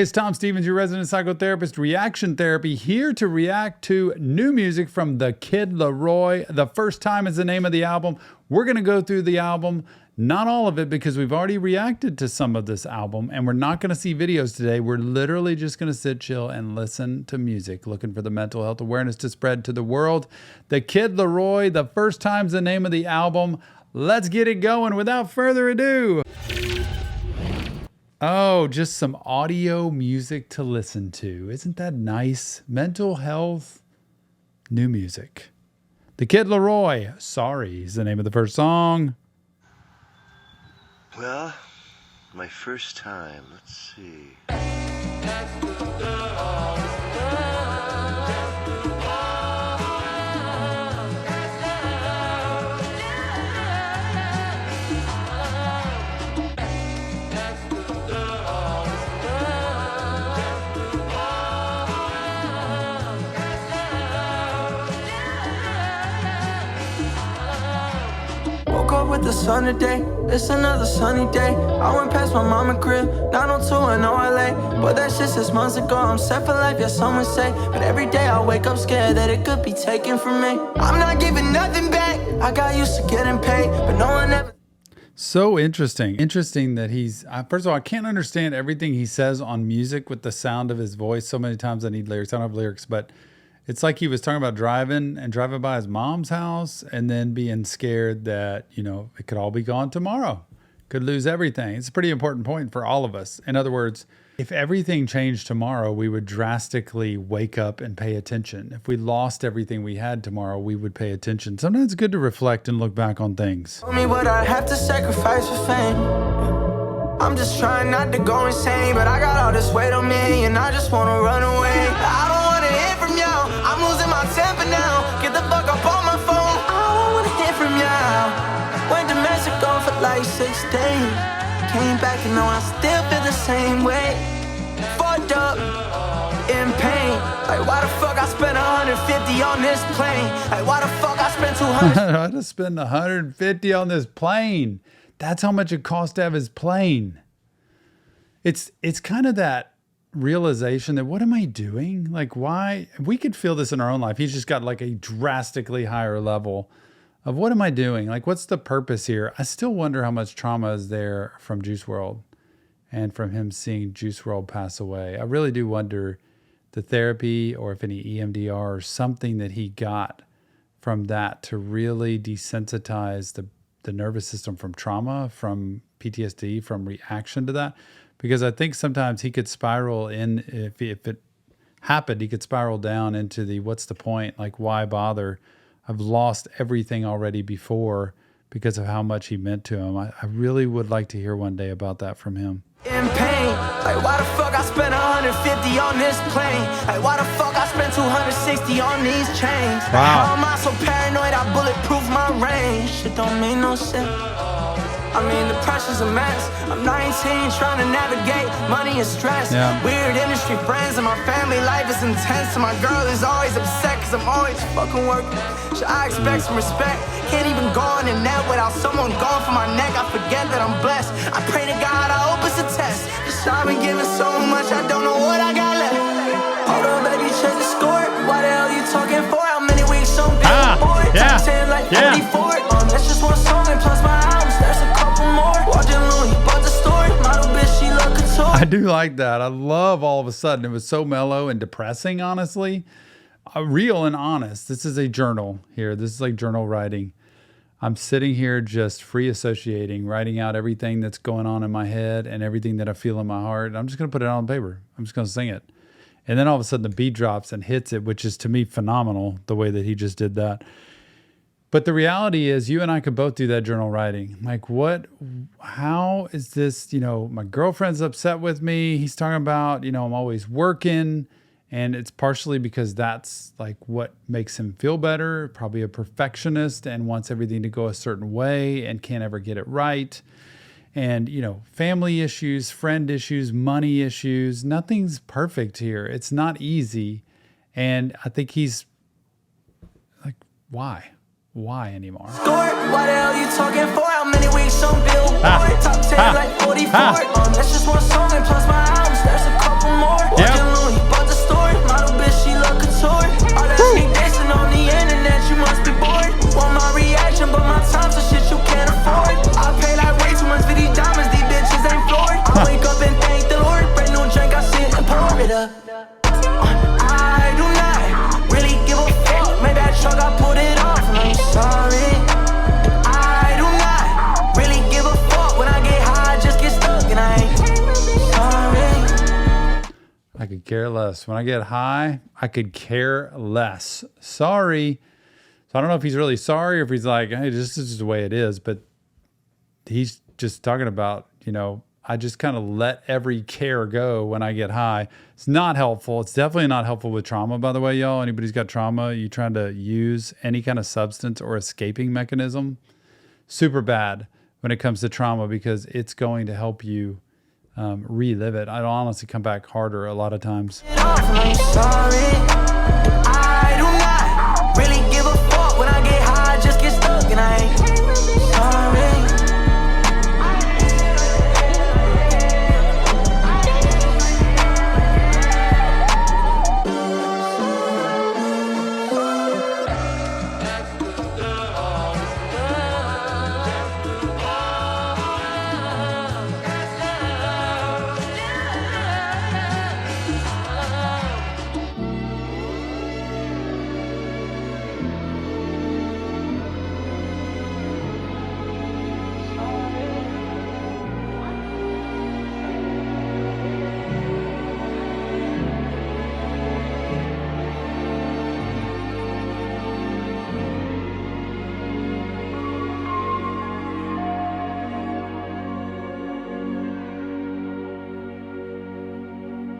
Hey, it's Tom Stevens, your resident psychotherapist, Reaction Therapy, here to react to new music from the kid Laroi. The First Time is the name of the album. We're going to go through the album, not all of it because we've already reacted to some of this album, and we're not going to see videos today. We're literally just going to sit, chill, and listen to music, looking for the mental health awareness to spread to the world. The kid Laroi, The First Time is the name of the album. Let's get it going without further ado. Oh, just some audio music to listen to. Isn't that nice? Mental health, new music. The Kid Laroi, Sorry is the name of the first song. Well, my first time, let's see. With the sun today, it's another sunny day. I went past my mama crib, 902 in LA. But that shit 6 months ago, I'm set for life, yeah, some would say. But every day I wake up scared that it could be taken from me. I'm not giving nothing back, I got used to getting paid, but no one ever. So interesting. Interesting that he's, first of all, I can't understand everything he says on music with the sound of his voice. So many times I need lyrics. I don't have lyrics, but it's like he was talking about driving by his mom's house and then being scared that, you know, it could all be gone tomorrow. Could lose everything. It's a pretty important point for all of us. In other words, if everything changed tomorrow, we would drastically wake up and pay attention. If we lost everything we had tomorrow, we would pay attention. Sometimes it's good to reflect and look back on things. Tell me what I have to sacrifice for fame. I'm just trying not to go insane, but I got all this weight on me and I just want to run away. I don't want to hear from y'all. I'm losing my temper now. Get the fuck up on my phone. I don't want to hear from y'all. Went to Mexico for like 6 days. Came back and now I still feel the same way. Fucked up, in pain. Like why the fuck I spent 150 on this plane? Like why the fuck I spent 200? I just spent 150 on this plane. That's how much it cost to have his plane. It's kind of that realization that what am I doing? Like why? We could feel this in our own life. He's just got like a drastically higher level of what am I doing? Like what's the purpose here? I still wonder how much trauma is there from Juice WRLD and from him seeing Juice WRLD pass away. I really do wonder the therapy or if any EMDR or something that he got from that to really desensitize the nervous system from trauma, from PTSD, from reaction to that. Because I think sometimes he could spiral in, if it happened, he could spiral down into the what's the point? Like, why bother? I've lost everything already before because of how much he meant to him. I really would like to hear one day about that from him. In pain, like why the fuck I spent 150 on this plane? Like why the fuck I spent 260 on these chains? Wow. How am I so paranoid I bulletproof my range? Shit don't make no sense. I mean the pressure's immense. I'm 19 trying to navigate money and stress. Yeah. Weird industry friends and my family life is intense. And my girl is always upset cause I'm always fucking working. Should I expect some respect? Can't even go on the net without someone going for my neck. I forget that I'm blessed. I pray to God I hope it's a test. Cause I've been giving so much I don't know what I got left. Hold on baby, check the score. Why the hell you talking for? How many weeks on Billboard? Yeah. Top 10 like Yeah. 44. That's just one song and plus my albums. There's a couple more. Watching Louis, bought the story. Model bitch, she look couture. I do like that. I love all of a sudden. It was so mellow and depressing, honestly. Real and honest. This is a journal here. This is like journal writing. I'm sitting here just free associating, writing out everything that's going on in my head and everything that I feel in my heart. I'm just going to put it on paper. I'm just going to sing it. And then all of a sudden the beat drops and hits it, which is to me phenomenal, the way that he just did that. But the reality is you and I could both do that journal writing. Like how is this, my girlfriend's upset with me. He's talking about, I'm always working. And it's partially because that's like what makes him feel better, probably a perfectionist and wants everything to go a certain way and can't ever get it right. And, family issues, friend issues, money issues, nothing's perfect here. It's not easy. And I think he's like, why? Why anymore? Why the hell you talking for? How many weeks on Billboard? Top 10 like 44. That's just one song and plus my albums. There's a couple more. Walking low, you bought the store. Model bitch, she look couture. All that sneak dancing on the internet, you must be bored. Want my reaction, but my time for shit you can't afford. I pay like way too much for these diamonds, these bitches ain't floored. I wake up and thank the Lord. Brand new drink, I sit and pour it up. I do not really give a fuck. Made that truck, I put it off, and I'm sorry. I do not really give a fuck. When I get high, I just get stuck, and I ain't sorry. I could care less. When I get high, I could care less. Sorry. So I don't know if he's really sorry or if he's like, hey, this is just the way it is. But he's just talking about, you know, I just kind of let every care go when I get high. It's not helpful. It's definitely not helpful with trauma, by the way, y'all. Anybody's got trauma, you trying to use any kind of substance or escaping mechanism, super bad when it comes to trauma because it's going to help you relive it. It'll honestly come back harder a lot of times. I'm sorry. I do not really give a fuck. When I get high, I just get stuck, and I ain't sorry.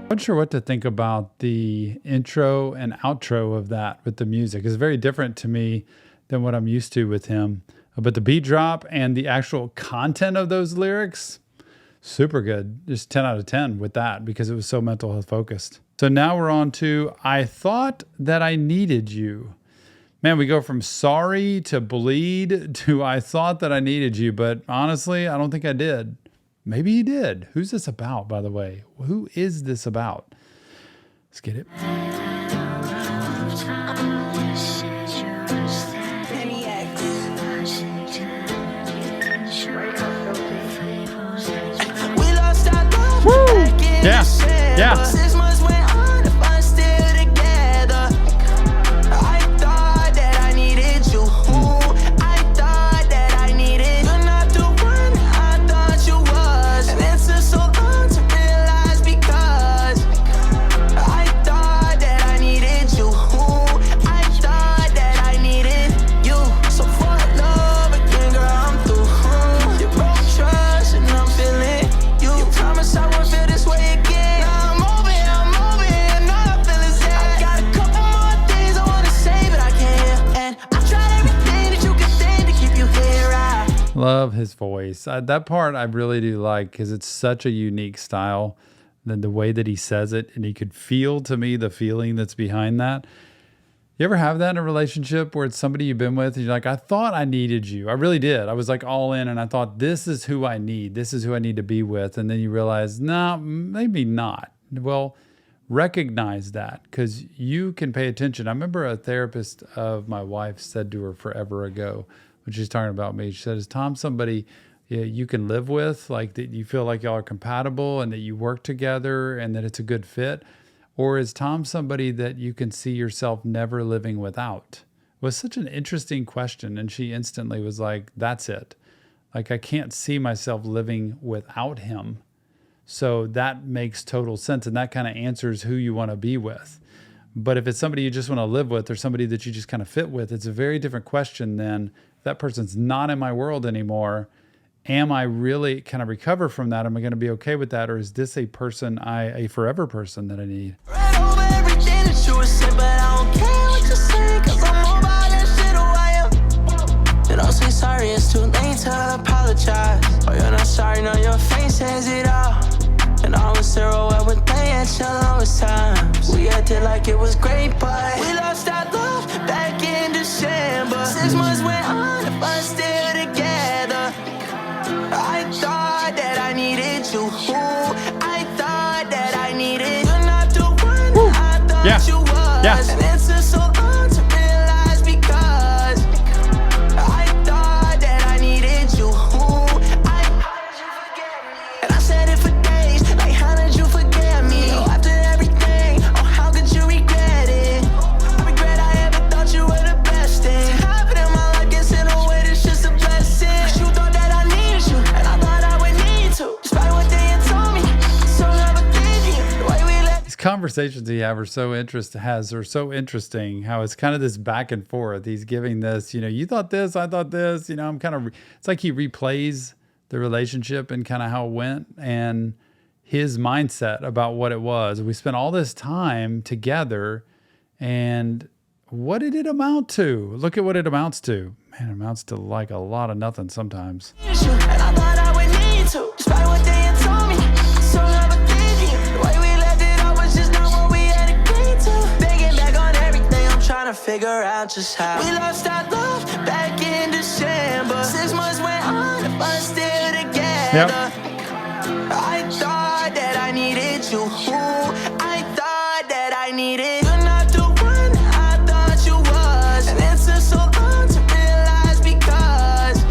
I'm not sure what to think about the intro and outro of that with the music. It's very different to me than what I'm used to with him. But the beat drop and the actual content of those lyrics, super good. Just 10 out of 10 with that because it was so mental health focused. So now we're on to I Thought That I Needed You. Man, we go from sorry to bleed to I thought that I needed you, but honestly, I don't think I did. Maybe he did. Who's this about, by the way? Who is this about? Let's get it. Woo! Yeah. Yeah. 6 months went on, if I'm still together. I thought that I needed you. I thought that I needed. You're not the one I thought you was. And it took so long to realize because I thought that I needed you. I thought that I needed you. So for love again, girl, I'm through. You broke trust and I'm feeling you. You promised I wouldn't feel this way again. Now I'm over here, now I feel is I got a couple more things I wanna say, but I can't. And I tried everything that you could think to keep you here. Love his voice. That part I really do like because it's such a unique style. Then the way that he says it, and he could feel to me the feeling that's behind that. You ever have that in a relationship where it's somebody you've been with and you're like, I thought I needed you. I really did. I was like all in and I thought, this is who I need. This is who I need to be with. And then you realize, no, maybe not. Well, recognize that because you can pay attention. I remember a therapist of my wife said to her forever ago, when she's talking about me, she said, is Tom somebody you can live with, like that you feel like y'all are compatible and that you work together and that it's a good fit? Or is Tom somebody that you can see yourself never living without? It was such an interesting question. And she instantly was like, that's it. Like, I can't see myself living without him. So that makes total sense. And that kind of answers who you want to be with. But if it's somebody you just want to live with or somebody that you just kind of fit with, it's a very different question than if that person's not in my world anymore. Am I really, can I recover from that? Am I going to be okay with that? Or is this a person, a forever person that I need? Right over everything that you were saying, but I don't care what you say, cause I'm more about that shit who I am. And I'll say sorry, it's too late to apologize. Oh, you're not sorry, no, your face says it all. And I was zero everything at your lowest times. We acted like it was great, but we lost our love back in December. 6 months went on, if I'm still together. I thought that I needed you. I thought that I needed you. conversations he have are so interesting. How it's kind of this back and forth. He's giving this, you thought this, I thought this. I'm kind of. It's like he replays the relationship and kind of how it went and his mindset about what it was. We spent all this time together, and what did it amount to? Look at what it amounts to. Man, it amounts to like a lot of nothing sometimes. And I thought I would need to, despite what they had told me. So never thinking, the way we left it all was just not what we had agreed to. Thinking back on everything, I'm trying to figure out just how we lost our love back in December. 6 months went on, but still together. Yep. I thought that I needed you. I thought that I needed. You're not the one I thought you was, and it took so long to realize because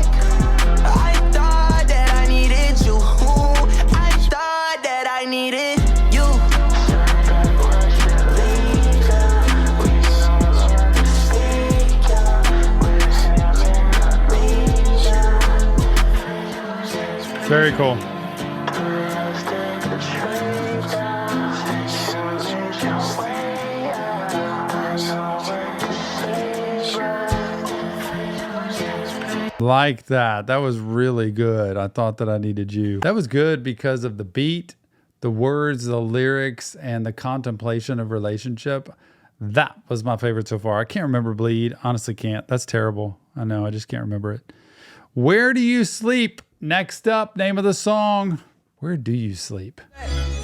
I thought that I needed you. I thought that I needed you. Very cool. Like that. That was really good. I thought that I needed you. That was good because of the beat, the words, the lyrics, and the contemplation of relationship. That was my favorite so far. I can't remember Bleed. Honestly can't. That's terrible. I know. I just can't remember it. Where Do You Sleep? Next up, name of the song. Where do you sleep?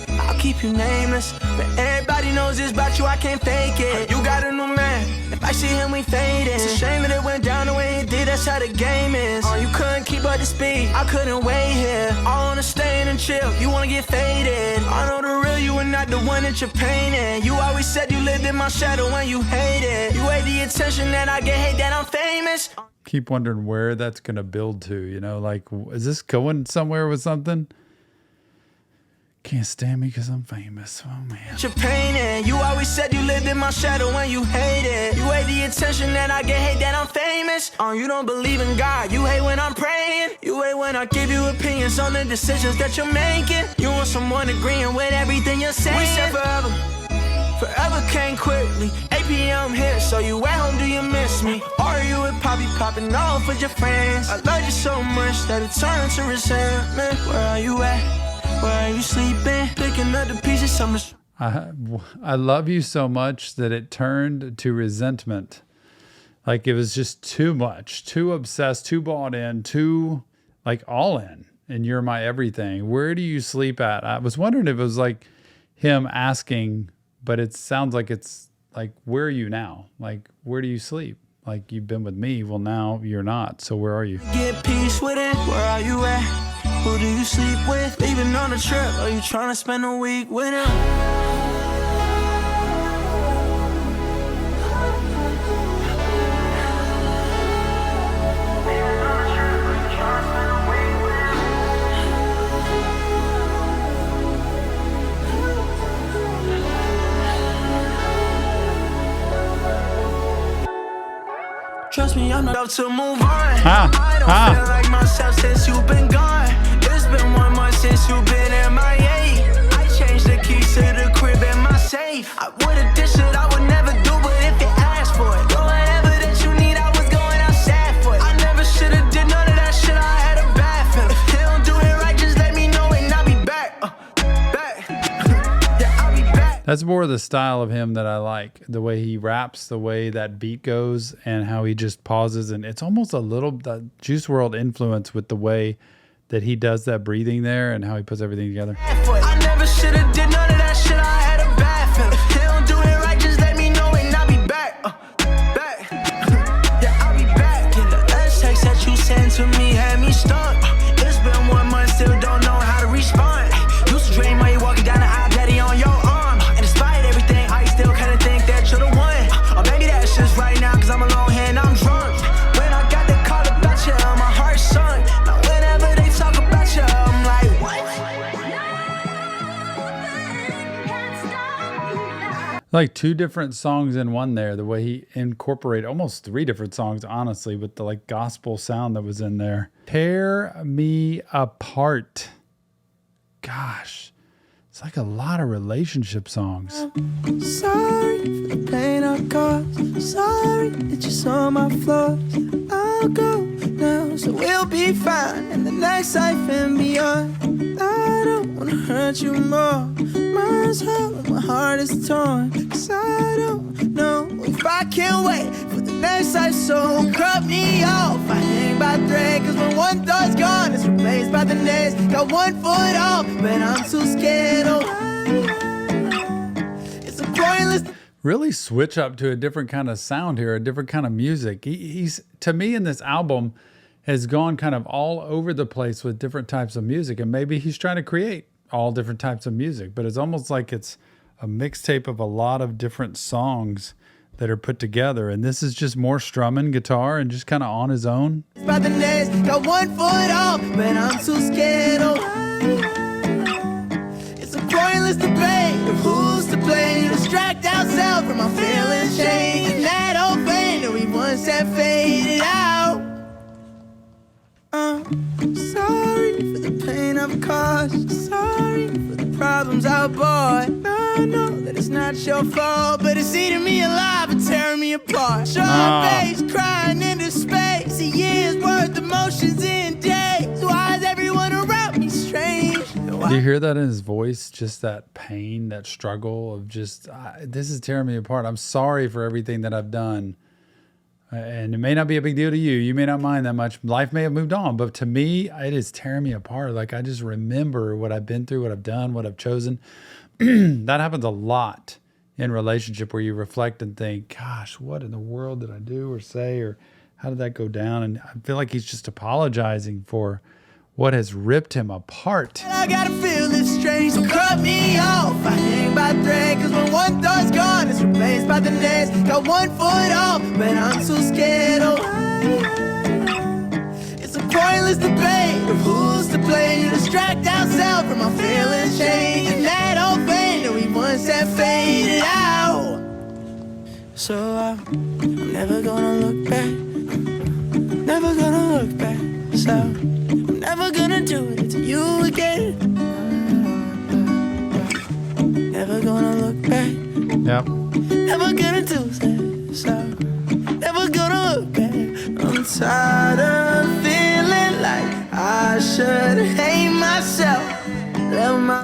I'll keep you nameless, but everybody knows this about you, I can't fake it. You got a new man, if I see him, we fading. It's a shame that it went down the way it did, that's how the game is. You couldn't keep up the speed, I couldn't wait here. I wanna stay in and chill, you wanna get faded. I know the real you and not the one that you're painting. You always said you lived in my shadow when you hated. You hate the attention that I get, hate that I'm famous. Keep wondering where that's going to build to, like, is this going somewhere with something? Can't stand me because I'm famous. Oh, man. You're painting. You always said you lived in my shadow when you hated. You hate the attention that I get, hate that I'm famous. You don't believe in God. You hate when I'm praying. You hate when I give you opinions on the decisions that you're making. You want someone agreeing with everything you're saying. We said forever. Forever came quickly. 8 p.m. here, so you at home, do you miss me? Or are you with Poppy popping off with your friends? I love you so much that it turned to resentment. Where are you at? Where are you sleeping? Picking up the pieces of my... I love you so much that it turned to resentment. Like it was just too much, too obsessed, too bought in, too like all in. And you're my everything. Where do you sleep at? I was wondering if it was like him asking... But it sounds like it's like, where are you now? Like, where do you sleep? Like, you've been with me. Well, now you're not. So where are you? Get peace with it. Where are you at? Who do you sleep with? Leaving on a trip. Are you trying to spend a week with him? Trust me, I'm not up to move on. I don't feel like myself since you've been gone. It's been 1 month since you've been MIA. I changed the keys to the crib and my safe. I would've dished it, I would never do, but if you ask for it, whatever that you need, I was going outside for it. I never should've did none of that shit, I had a bad feeling. If they don't do it right, just let me know and I'll be back. Yeah, I'll be back. That's more of the style of him that I like. The way he raps, the way that beat goes, and how he just pauses. And it's almost a little the Juice WRLD influence with the way that he does that breathing there and how he puts everything together. I never should have did none of that shit, I had a bad feeling. If they don't do it right, just let me know and I'll be back. Yeah, I'll be back. And the last text that you sent to me had me stuck. It's been 1 month, still don't know how to respond. Used to dream while you walking down the aisle, daddy on your arm. And despite everything, I still kinda think that you're the one. Or maybe that's just right now, cause I'm alone here and I'm drunk. When I got the call about you, my heart sunk. Now whenever they talk about you, I'm like, what? Like 2 different songs in one there. The way he incorporated almost 3 different songs, honestly, with the like gospel sound that was in there. Tear Me Apart. Gosh. It's like a lot of relationship songs. Sorry for the pain I caused. Sorry that you saw my flaws. I'll go now, so we'll be fine in the next life and beyond. I don't wanna hurt you more. Mine's hollow, my heart is torn. 'Cause I don't know if I can wait for the next life, so cut me off. I hang by thread, 'cause when one thought's gone, it's replaced by the next. Got one foot off, but I'm too scared. Oh, it's a pointless. Really switch up to a different kind of sound here, a different kind of music. He's, to me, in this album, has gone kind of all over the place with different types of music. And maybe he's trying to create all different types of music, but it's almost like it's a mixtape of a lot of different songs that are put together. And this is just more strumming guitar and just kind of on his own. By the nest, got one foot off, but I'm too scared. Oh, it's a pointless debate of who's to blame. Distract ourselves from our feelings, change. And that old pain that we once had faded out. I'm sorry for the pain I've caused. Sorry for the problems I brought. I know that it's not your fault, but it's eating me alive and tearing me apart. Short face crying into space. A year's worth of emotions in days. Why is everyone around me strange? Do you hear that in his voice? Just that pain, that struggle of just, this is tearing me apart. I'm sorry for everything that I've done. And it may not be a big deal to you. You may not mind that much. Life may have moved on. But to me, it is tearing me apart. Like, I just remember what I've been through, what I've done, what I've chosen. That happens a lot in relationship, where you reflect and think, gosh, what in the world did I do or say? Or how did that go down? And I feel like he's just apologizing for what has ripped him apart. I gotta feel this strange, so cut me off. I hang by thread, 'cause when one thought's gone, it's replaced by the next. Got one foot off, but I'm too scared. Oh, it's a pointless debate of who's to blame. Distract ourselves from our feelings, change. And that old pain that we once had faded out. So I'm never gonna look back. Never gonna look back. So I'm never gonna do it to you again. Never gonna look back. Yep. Never gonna do that. So never gonna look back. I'm tired of feeling like I should hate myself.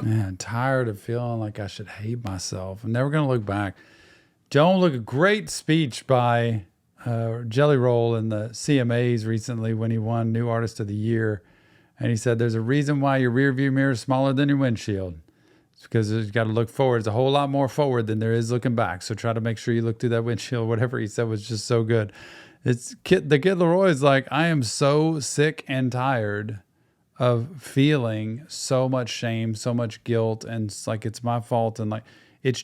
Man, tired of feeling like I should hate myself. I'm never going to look back. Don't look, a great speech by Jelly Roll in the CMAs recently when he won New Artist of the Year. And he said, there's a reason why your rear view mirror is smaller than your windshield. It's because you've got to look forward. It's a whole lot more forward than there is looking back. So try to make sure you look through that windshield. Whatever he said was just so good. The kid Laroi is like, I am so sick and tired of feeling so much shame, so much guilt, and it's like it's my fault. And like, it's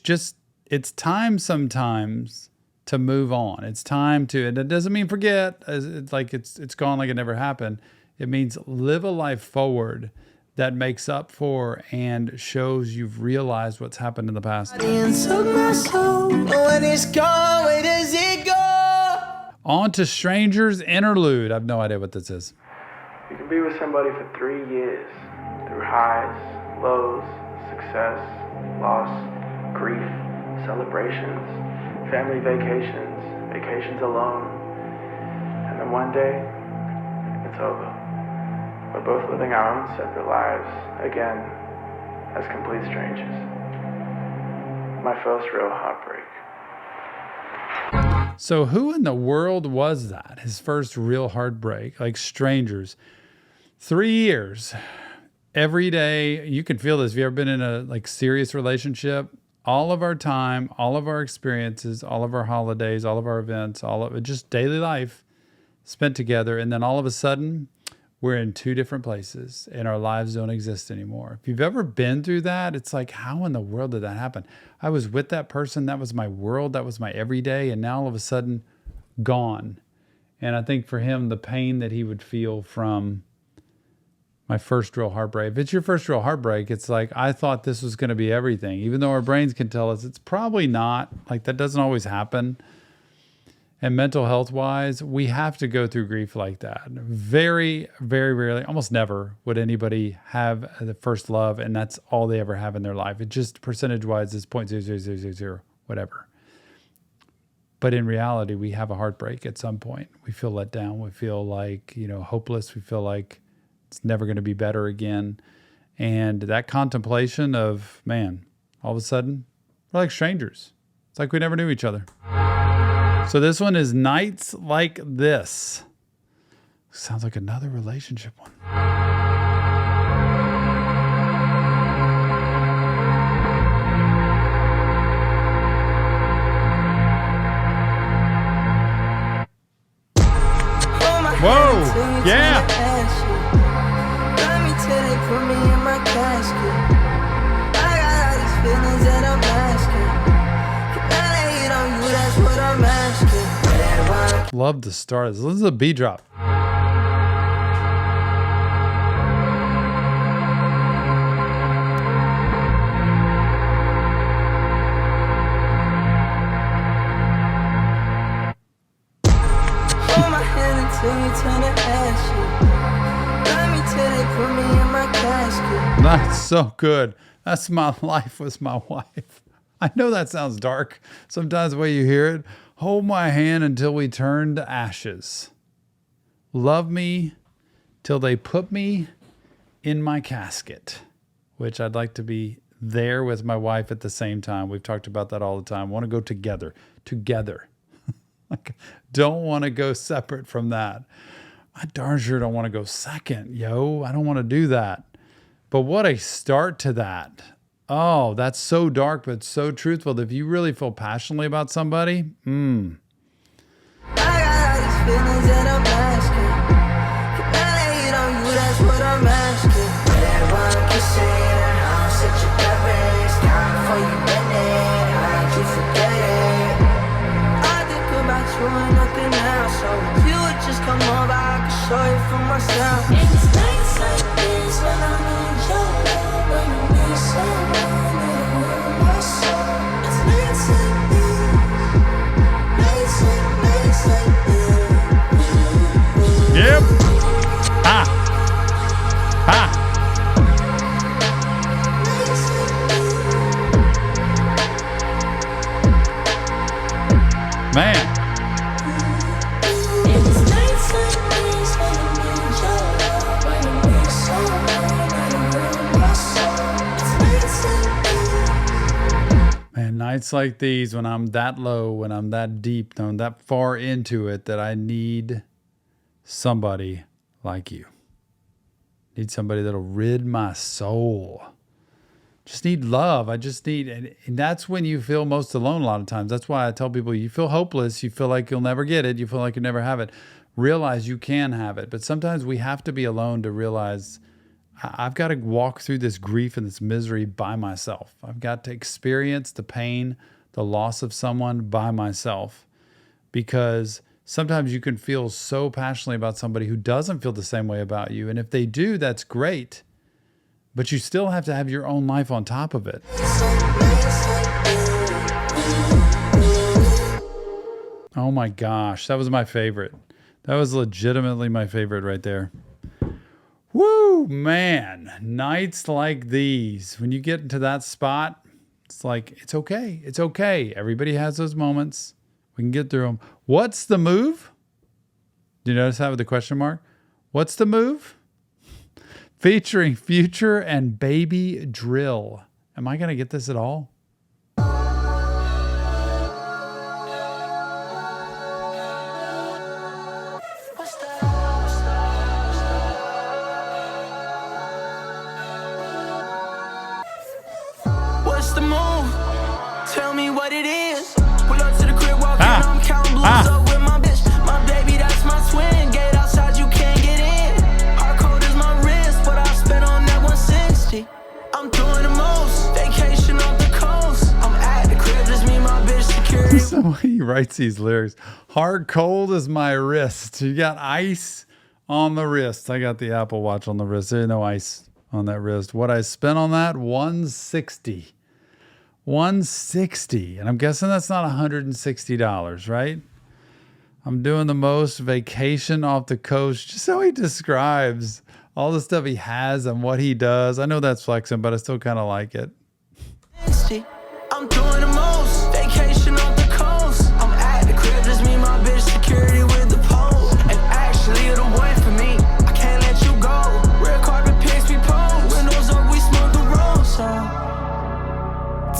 time sometimes to move on. It's time to, and it doesn't mean forget. It's like it's gone like it never happened. It means live a life forward that makes up for and shows you've realized what's happened in the past. On to Strangers Interlude. I have no idea what this is. You can be with somebody for 3 years, through highs, lows, success, loss, grief, celebrations, family vacations, vacations alone. And then one day, it's over. We're both living our own separate lives, again, as complete strangers. My first real heartbreak. So who in the world was that? His first real heartbreak, like strangers. 3 years, every day. You can feel this. If you've ever been in a serious relationship, all of our time, all of our experiences, all of our holidays, all of our events, all of it, just daily life spent together. And then all of a sudden, we're in two different places and our lives don't exist anymore. If you've ever been through that, it's like, how in the world did that happen? I was with that person. That was my world. That was my everyday. And now all of a sudden, gone. And I think for him, the pain that he would feel from my first real heartbreak. If it's your first real heartbreak, it's like, I thought this was going to be everything. Even though our brains can tell us it's probably not. Like, that doesn't always happen. and mental health wise, we have to go through grief like that. Very, very rarely, almost never would anybody have the first love and that's all they ever have in their life. It just percentage wise is 0.00000, whatever. But in reality, we have a heartbreak at some point. We feel let down. We feel like, hopeless. We feel like it's never going to be better again. And that contemplation of, man, all of a sudden, we're like strangers. It's like we never knew each other. So this one is Nights Like This. Sounds like another relationship one. Whoa, yeah. Love me till they put me in my casket. I got all these feelings that I'm asking. Can I lay it on you? That's what I'm asking. Love the start. This is a B drop. Hold my hand until you turn to ashes. Love me till they put me in my casket. That's so good. That's my life with my wife. I know that sounds dark sometimes the way you hear it. Hold my hand until we turn to ashes. Love me till they put me in my casket, which I'd like to be there with my wife at the same time. We've talked about that all the time. Want to go together. Like, don't want to go separate from that. I darn sure don't want to go second, yo. I don't want to do that. But what a start to that. Oh, that's so dark, but so truthful. If you really feel passionately about somebody, I got all these feelings that I'm asking. Can I lay it on you? That's what I'm asking. Everyone can say that I'm such a bad race. Time for you minute, how'd you forget it? I think about you and nothing else. So if you would just come over, I can show you for myself. It's nights like this when I'm in your love, when you need someone. yep. Ah. Ah. Man. Man, nights like these when I'm that low, when I'm that deep, when I'm that far into it, that I need somebody like you. Need somebody that'll rid my soul. Just need love. I just need, and that's when you feel most alone a lot of times. That's why I tell people, you feel hopeless, you feel like you'll never get it, you feel like you never have it. Realize you can have it. But sometimes we have to be alone to realize I've got to walk through this grief and this misery by myself. I've got to experience the pain, the loss of someone by myself. Because sometimes you can feel so passionately about somebody who doesn't feel the same way about you. And if they do, that's great. But you still have to have your own life on top of it. Oh my gosh, that was my favorite. That was legitimately my favorite right there. Woo, man. Nights like these. When you get into that spot, it's like, it's okay. It's okay. Everybody has those moments. We can get through them. What's the move? Do you notice that with the question mark? What's the move? Featuring Future and Baby Drill. Am I going to get this at all? What's the move? Tell me what it is. Pull up to the crib, walking, I'm counting blues up with my bitch. My baby, that's my twin. Gate outside, you can't get in. Hard cold is my wrist, but I spent on that 160. I'm doing the most. Vacation off the coast. I'm at the crib, just me, my bitch, security. So he writes these lyrics. Hard cold is my wrist. You got ice on the wrist. I got the Apple Watch on the wrist. There's no ice on that wrist. What I spent on that, $160. $160. And I'm guessing that's not $160, right? I'm doing the most vacation off the coast. Just how he describes all the stuff he has and what he does. I know that's flexing, but I still kind of like it. I'm doing the most vacation off the coast. I'm at the crib, just me, my bitch, security with the pole. And actually, you're the one for me. I can't let you go. Red carpet pics we pose. Windows up, we smoke the road. So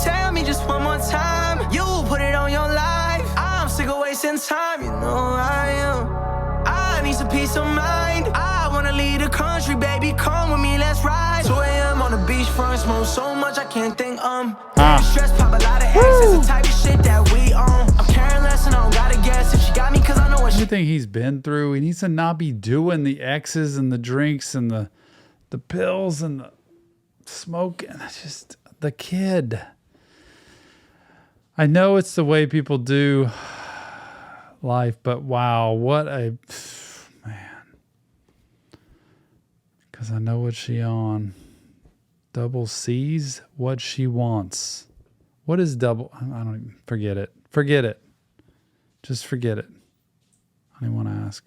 tell me just one more time. You put it on your life. I'm sick of wasting time. You know I am. I need some peace of mind. I wanna leave the country, baby. Come with me, let's ride. 2 a.m. on the beachfront, smoke so much I can't think. Stress pop a lot of X. It's the type of shit that we own. I'm caring less and I don't gotta guess if she got me, cause I know what she. Everything he's been through, he needs to not be doing the X's and the drinks and the pills and the smoking. It's just the kid. I know it's the way people do life, but wow, what a man. Because I know what she on. Double C's what she wants. What is double? I don't even, forget it. Forget it. Just forget it. I didn't want to ask.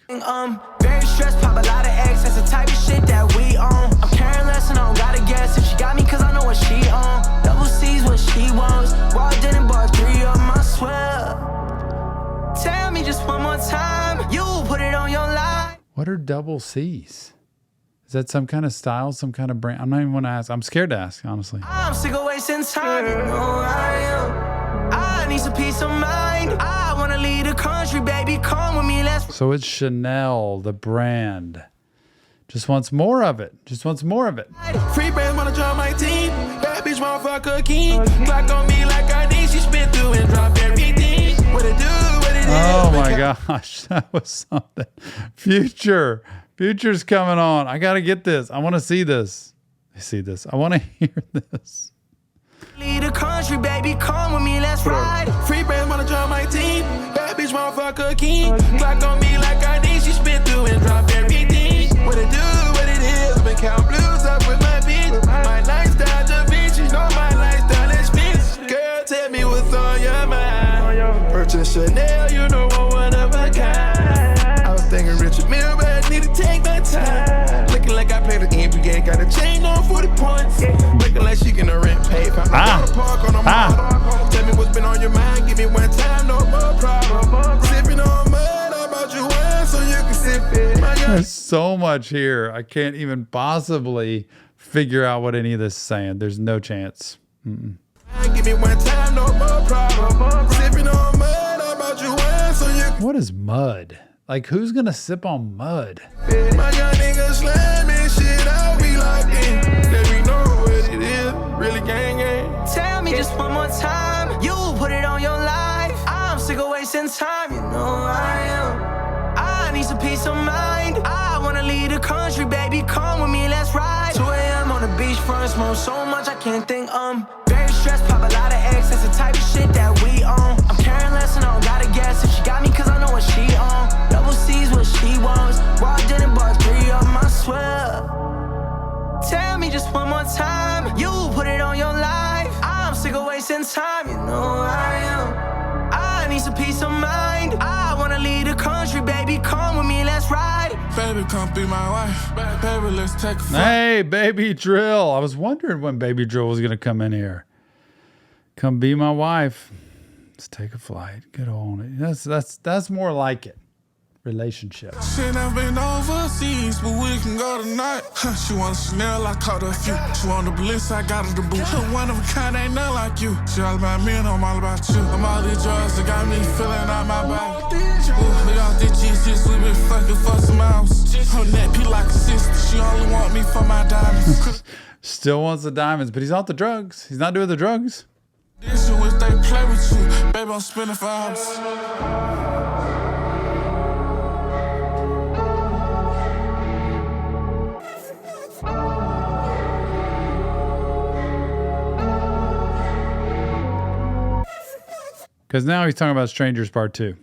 Very stressed, pop a lot of X. That's the type of shit that we own. I'm caring less and I don't gotta guess if she got me, cause I know what she on. Double C's what she wants. Walked in and bought 3 of them, I swear. Tell me just one more time. You put it on your line. What are double C's? Is that some kind of style, some kind of brand? I'm not even going to ask. I'm scared to ask, honestly. I'm sick of wasting time. You know I am. I need some peace of mind. I want to leave the country, baby. Come with me, let's. So it's Chanel, the brand. Just wants more of it. Just wants more of it. Free brands wanna join my team. Bad bitch wanna fuck a king. Clock on me like I need. She spit through and drop everything. What it do, what it is. Oh my gosh, that was something. Future's coming on. I got to get this. I want to see this. I want to hear this. Leave the country, baby. Come with me, let's ride. Free brands wanna join my team. Bad bitch wanna fuck a king. Clock on me like I need. She spit through and drop everything. What it do, what it is. Been count blues up with my bitch. My lifestyle Da Vinci. Know my lifestyle expensive. Girl, tell me what's on your mind. Purchase Chanel, you know I'm one of a kind. I was thinking Richard Mille, but I need to take my time. Looking like I played the NBA, got a chain on 40 points. Looking like she can rent pay. Found my park on the mall. Tell me what's been on your mind, give me one time, no more problem. Sipping on mud, I bought you one so you can sip it. There's so much here. I can't even possibly figure out what any of this is saying. There's no chance. Give me one time, no more problem. Sipping on mud, I bought you one so you can. What is mud? Like, who's going to sip on mud? My young niggas slamming shit out, we locked in. Let me know what it is, really gang gang. Tell me just one more time. You put it on your life. I'm sick of wasting time. You know I am. I need some peace of mind. I want to leave the country, baby. Come with me, let's ride. 2 a.m. on the beachfront, smoke so much I can't think. Very stressed, pop a lot of X. That's the type of shit that we own. I'm caring less and I don't gotta guess if she got me, cause I know what she on. Double C's what she wants. Walked in and bought 3 of them, I swear. Tell me just one more time. You put it on your life. I'm sick of wasting time. You know I am. I need some peace of mind. I wanna leave the country, baby. Come with me, let's ride. Baby, come be my wife. Baby, let's take a flight. Hey, Baby Drill. I was wondering when Baby Drill was going to come in here. Come be my wife. Let's take a flight. Get on it. That's more like it. Relationship. Shit, I've been overseas, but we can go tonight. She want a Chanel, I caught her a few. She want a Bliss, I got her the boot. One of a kind, ain't none like you. She all about me and I'm all about you. I'm all these drugs that got me feeling out my body. We all these Jesus, we been fucking for some hours. Her neck be like a sister, she only want me for my diamonds. Still wants the diamonds, but he's off the drugs. He's not doing the drugs. This shit if they play with you, baby, I'm spinning for hours. Because now he's talking about Strangers Part 2.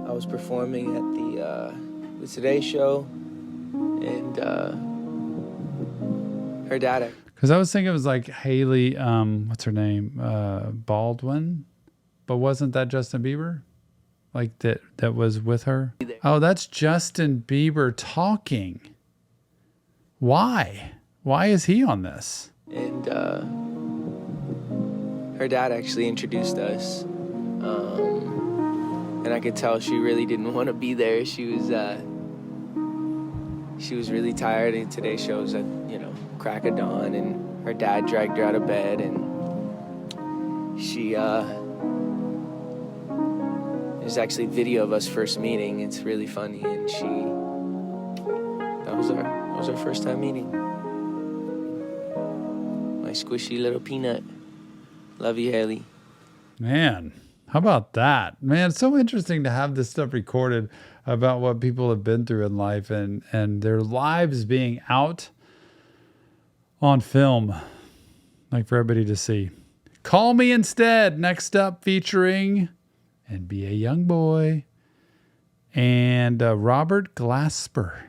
I was performing at the Today Show, and her dad. Because I was thinking it was like Haley, what's her name? Baldwin. But wasn't that Justin Bieber? like that was with her? Oh, that's Justin Bieber talking. Why? Why is he on this? And her dad actually introduced us. And I could tell she really didn't want to be there. She was really tired, and today's show was at, crack of dawn, and her dad dragged her out of bed, and she, there's actually video of us first meeting. It's really funny, and that was our first time meeting. My squishy little peanut. Love you, Haley. Man, how about that? Man, it's so interesting to have this stuff recorded about what people have been through in life and their lives being out on film, like for everybody to see. Call Me Instead, next up, featuring NBA Youngboy and Robert Glasper.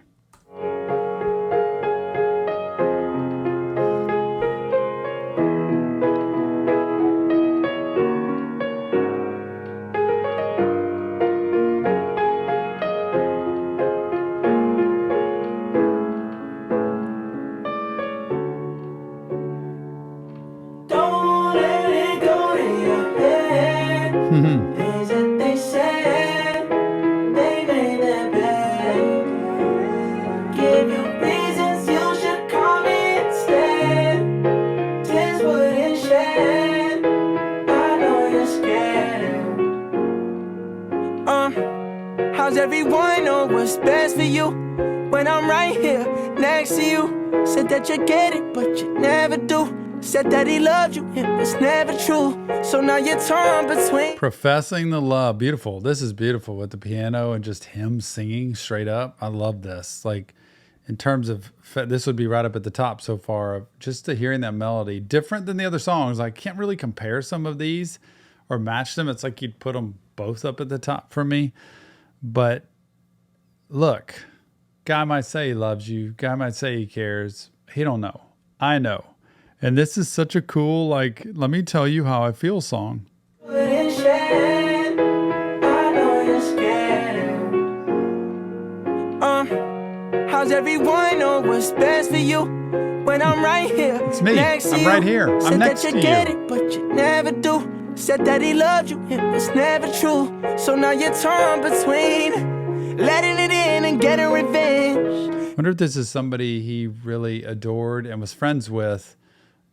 How's everyone know what's best for you? When I'm right here next to you. Said that you get it, but you never do. Said that he loved you, it was never true. So now you're torn between. Professing the love. Beautiful. This is beautiful with the piano and just him singing straight up. I love this. Like, in terms of, this would be right up at the top so far. Just to hearing that melody, different than the other songs. I can't really compare some of these or match them. It's like you'd put them both up at the top for me. But look, guy might say he loves you. Guy might say he cares. He don't know. I know. And this is such a cool, like, let me tell you how I feel song. How's everyone know what's best for you? When I'm right here. It's me. I'm right here. I'm next to you. Said that you get it, but you never do. Said that he loved you, it was never true. So now you're torn between letting it in and getting revenge. I wonder if this is somebody he really adored and was friends with,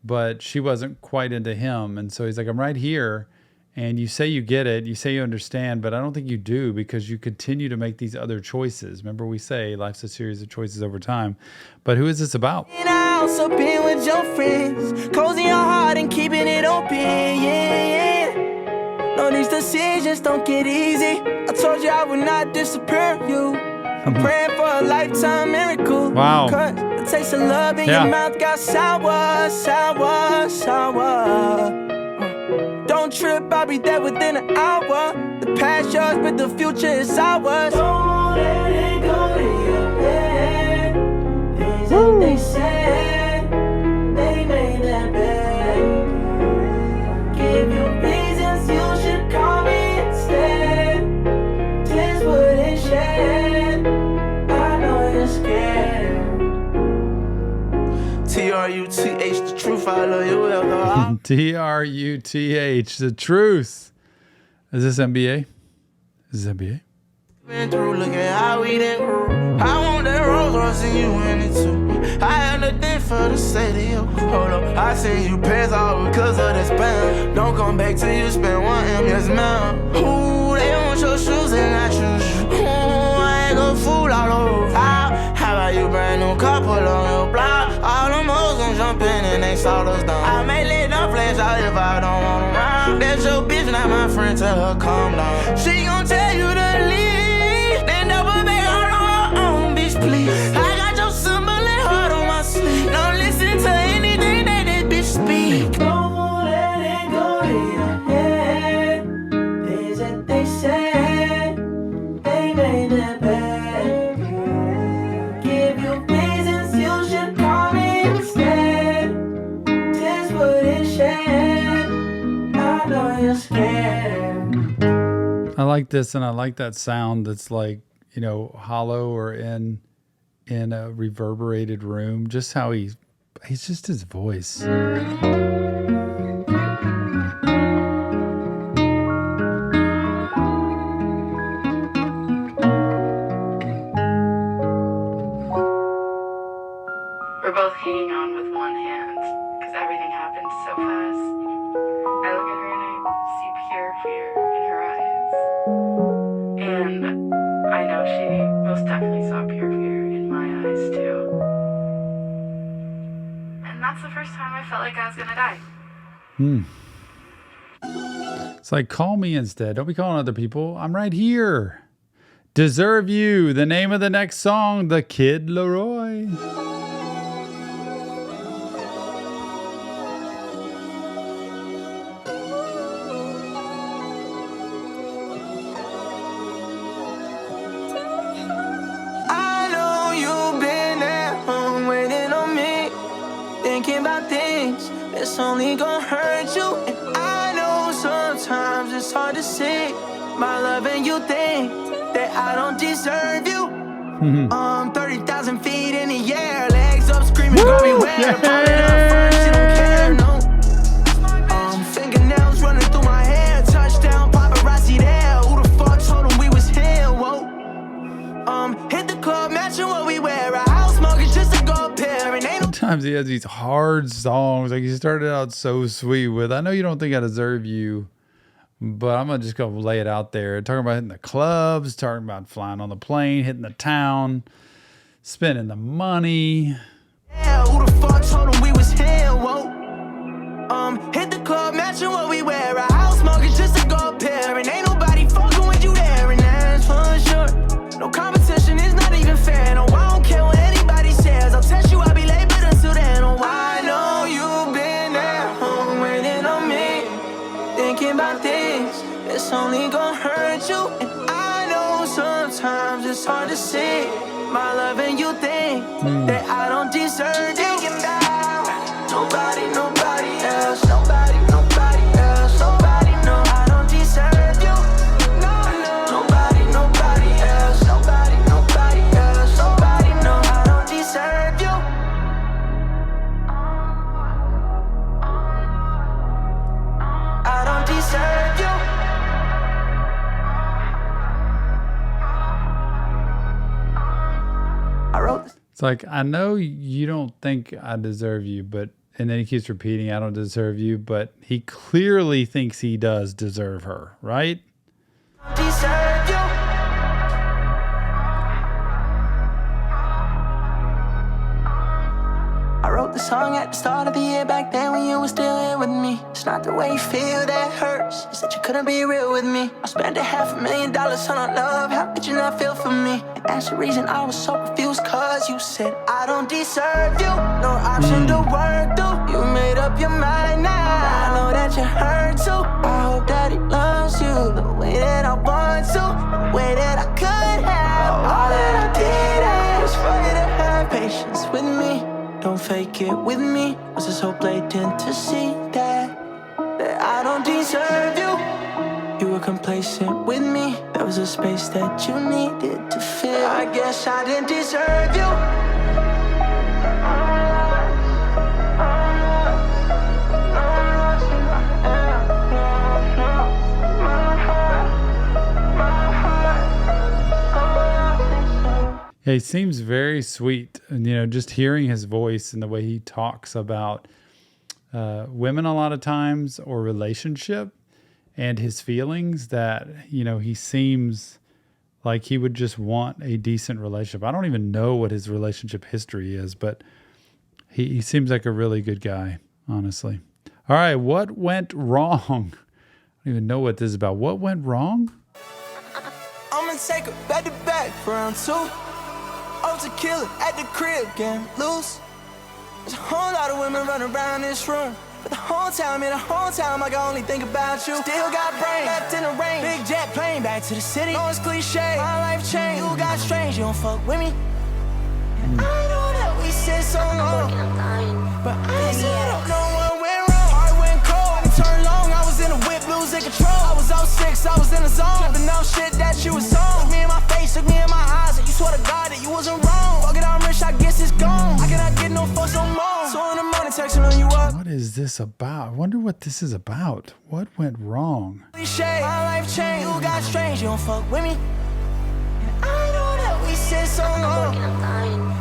but she wasn't quite into him. And so he's like, I'm right here. And you say you get it, you say you understand, but I don't think you do because you continue to make these other choices. Remember we say life's a series of choices over time. But who is this about? And I also been with your friends, closing your heart and keeping it open, yeah. No, these decisions don't get easy. I told you I would not disappear you. I'm praying for a lifetime miracle. Wow. Cause the taste of love in your mouth got sour, sour, sour. Don't trip, I'll be there within an hour. The past yours, but the future is ours. Don't let it go to your head. Things that they said, they made that bad. Give you reasons you should call me instead. Tears wouldn't shed. I know you're scared. T-R-U-T-H, the truth, I love you ever. T-R-U-T-H, the truth. Is this NBA? Is this NBA? Been through, look at how we done grew. I want that Rolls Royce and you in it too. I had nothing for the city. Hold up, I seen you pass all because of the spam. Don't come back till you spend 1 M, yes ma'am. Ooh, they want your shoes and I choose you. Ooh, I ain't gon' fool all over. How about you brand new couple on your block? All them hoes gon' jump in and they saw us down. I may let them flash out if I don't want them around. That's your bitch, not my friend, tell her calm down. She gon' tell you to leave, then double back on her own, bitch, please. I got your symbol and heart on my sleeve. Don't listen to anything that bitch speak. Don't let it go to your head. Things that they said, they made that bad. Give you reasons you should call me instead. Tears wouldn't shed. I know you're scared. I like like this, and I like that sound that's like, you know, hollow or in a reverberated room. Just how he's just his voice. We're both hanging on with one hand because everything happened so fast. I look at her and I see pure fear in her eyes. And I know she most definitely saw pure fear in my eyes too. And that's the first time I felt like I was gonna die. It's like, call me instead. Don't be calling other people. I'm right here. Deserve You, the name of the next song, The Kid Laroi. I know you've been at home waiting on me, thinking about things that's only gonna hurt you. And I know sometimes it's hard to see my love and you think that I don't deserve you. 30,000 feet in the air, legs up screaming, go beware. Pop it up first, you don't care, no. Fingernails running through my hair, touchdown, paparazzi there. Who the fuck told him we was here, whoa. Hit the club, matching what we wear. A house mortgage just to go pair. And ain't no Sometimes he has these hard songs. Like he started out so sweet with, I know you don't think I deserve you, but I'm going to just go lay it out there. Talking about hitting the clubs, talking about flying on the plane, hitting the town, spending the money. yeah, who the fuck told him we was here, whoa. Hit the club, matching what we wear. A house mortgage just to go pair. And ain't nobody fucking with you there. And that's for sure. No competition is not even fair. No, I don't care what anybody says. I'll test you, I'll be late, but until then, oh, I know you've been at home waiting on me, thinking about things that's only gonna hurt you. And I know sometimes it's hard to see my love and you think that I don't deserve you. Thinking about nobody else, nobody else, nobody, no, I don't deserve you. Nobody else, nobody else, nobody, no, I don't deserve you. I don't deserve you. I wrote this. It's like, I know you don't think I deserve you, but, and then he keeps repeating, I don't deserve you, but he clearly thinks he does deserve her, right? Deserve you. I wrote the song at the start of the year back then when you were still here with me. It's not the way you feel that hurts, it's that you couldn't be real with me. I spent $500,000 on our love, how could you not feel for me? And that's the reason I was so confused, cause you said I don't deserve you. No option to work through, you made up your mind now. I know that you hurt too, I hope that he loves you the way that I want to, the way that I could have. All that I did was for you to have patience with me. Don't fake it with me, was it so blatant to see that I don't deserve you? You were complacent with me, there was a space that you needed to fill. I guess I didn't deserve you. Yeah, he seems very sweet. And, you know, just hearing his voice and the way he talks about women a lot of times or relationship and his feelings, that, you know, he seems like he would just want a decent relationship. I don't even know what his relationship history is, but he seems like a really good guy, honestly. All right, what went wrong? I don't even know what this is about. What went wrong? I'm gonna take her back to back for round two. I was a killer at the crib, getting loose. There's a whole lot of women running around this room, but the whole time I can only think about you. Still got brain left in the rain, big jet plane back to the city. No, it's cliche, my life changed. You got strange, you don't fuck with me. And I know that we said so long, but I still don't know what went wrong. Heart went cold, I turned long. I was in a whip, losing control. I was was 06, I was in the zone. Flipping out shit that you was on. Look me in my face, look me in my eyes, and you swear to God that you wasn't wrong. Fuck it, I'm rich, I guess it's gone. I cannot get no fuss no more. So in the morning, texting on you up. What is this about? I wonder what this is about. What went wrong? Cliche, my life changed, you got strange, you don't fuck with me. And I know that we said so long,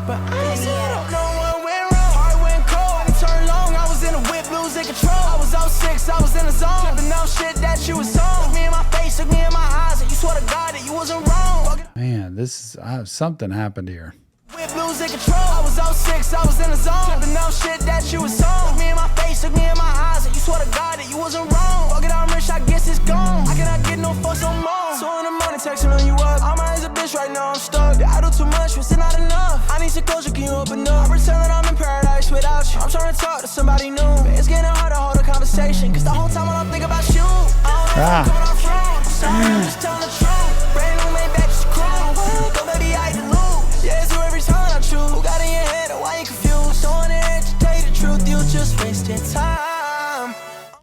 but I still don't know what went wrong. Heart went cold, it turned long, I was in a whip, losing control. I was 06, I was in the zone. Flipping out shit that you was on. Look me in my face, look me in my eyes, and you swear to God that you wasn't wrong. Man, this is something happened here. Whip losing control. I was 06, I was in the zone. Flipping out shit that you was on. Look me in my face, look me in my eyes, and you swear to God that you wasn't wrong. Fuck it, I'm rich, I guess it's gone. I cannot get no fuss no more. So in the morning, texting on you up. I'm eyes a bitch right now, I'm stuck. I do too much, but it's not enough. I need some closure, can you open up? I pretend that I'm in paradise without you. I'm trying to talk to somebody new, but it's getting hard to hold a conversation, cause the whole time all I think about you. I don't know what's coming off wrong. Sorry, I'm just telling the truth. Brand new made back just cruel. Go baby, I had to lose. Yeah, it's you every time I choose. Who got in your head or why you confused? Don't wanna tell you the truth, you just wasting time.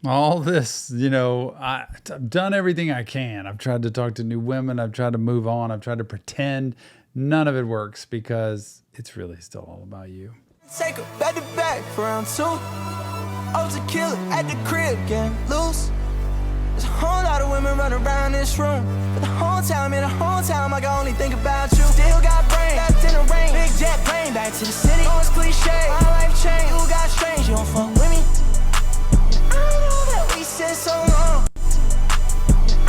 All this, I've done everything I can. I've tried to talk to new women. I've tried to move on. I've tried to pretend. None of it works because it's really still all about you. Take her back to back for round 2. I was a killer at the crib, getting loose. There's a whole lot of women running around this room, but the whole time I can only think about you. Still got brain, left in the rain. Big jet plane back to the city. Oh, it's cliche, my life changed. You got strange, you don't fuck with me. I know that we said so long.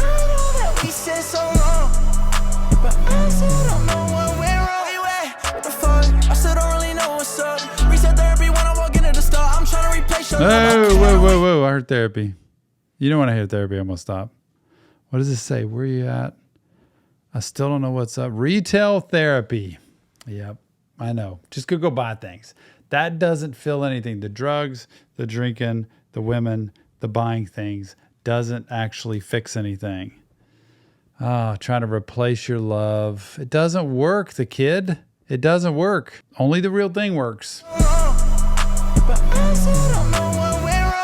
I know that we said so long, but I still don't know what went wrong. What the fuck? I still don't really know what's up. Reset therapy when I walk into the store. I'm trying to replace your love. Whoa. I heard therapy. You know when I hear therapy, I'm going to stop. What does it say? Where are you at? I still don't know what's up. Retail therapy. Yep, I know. Just go buy things. That doesn't fill anything. The drugs, the drinking, the women, the buying things doesn't actually fix anything. Trying to replace your love. It doesn't work, the kid. It doesn't work. Only the real thing works. But I still don't know what went wrong.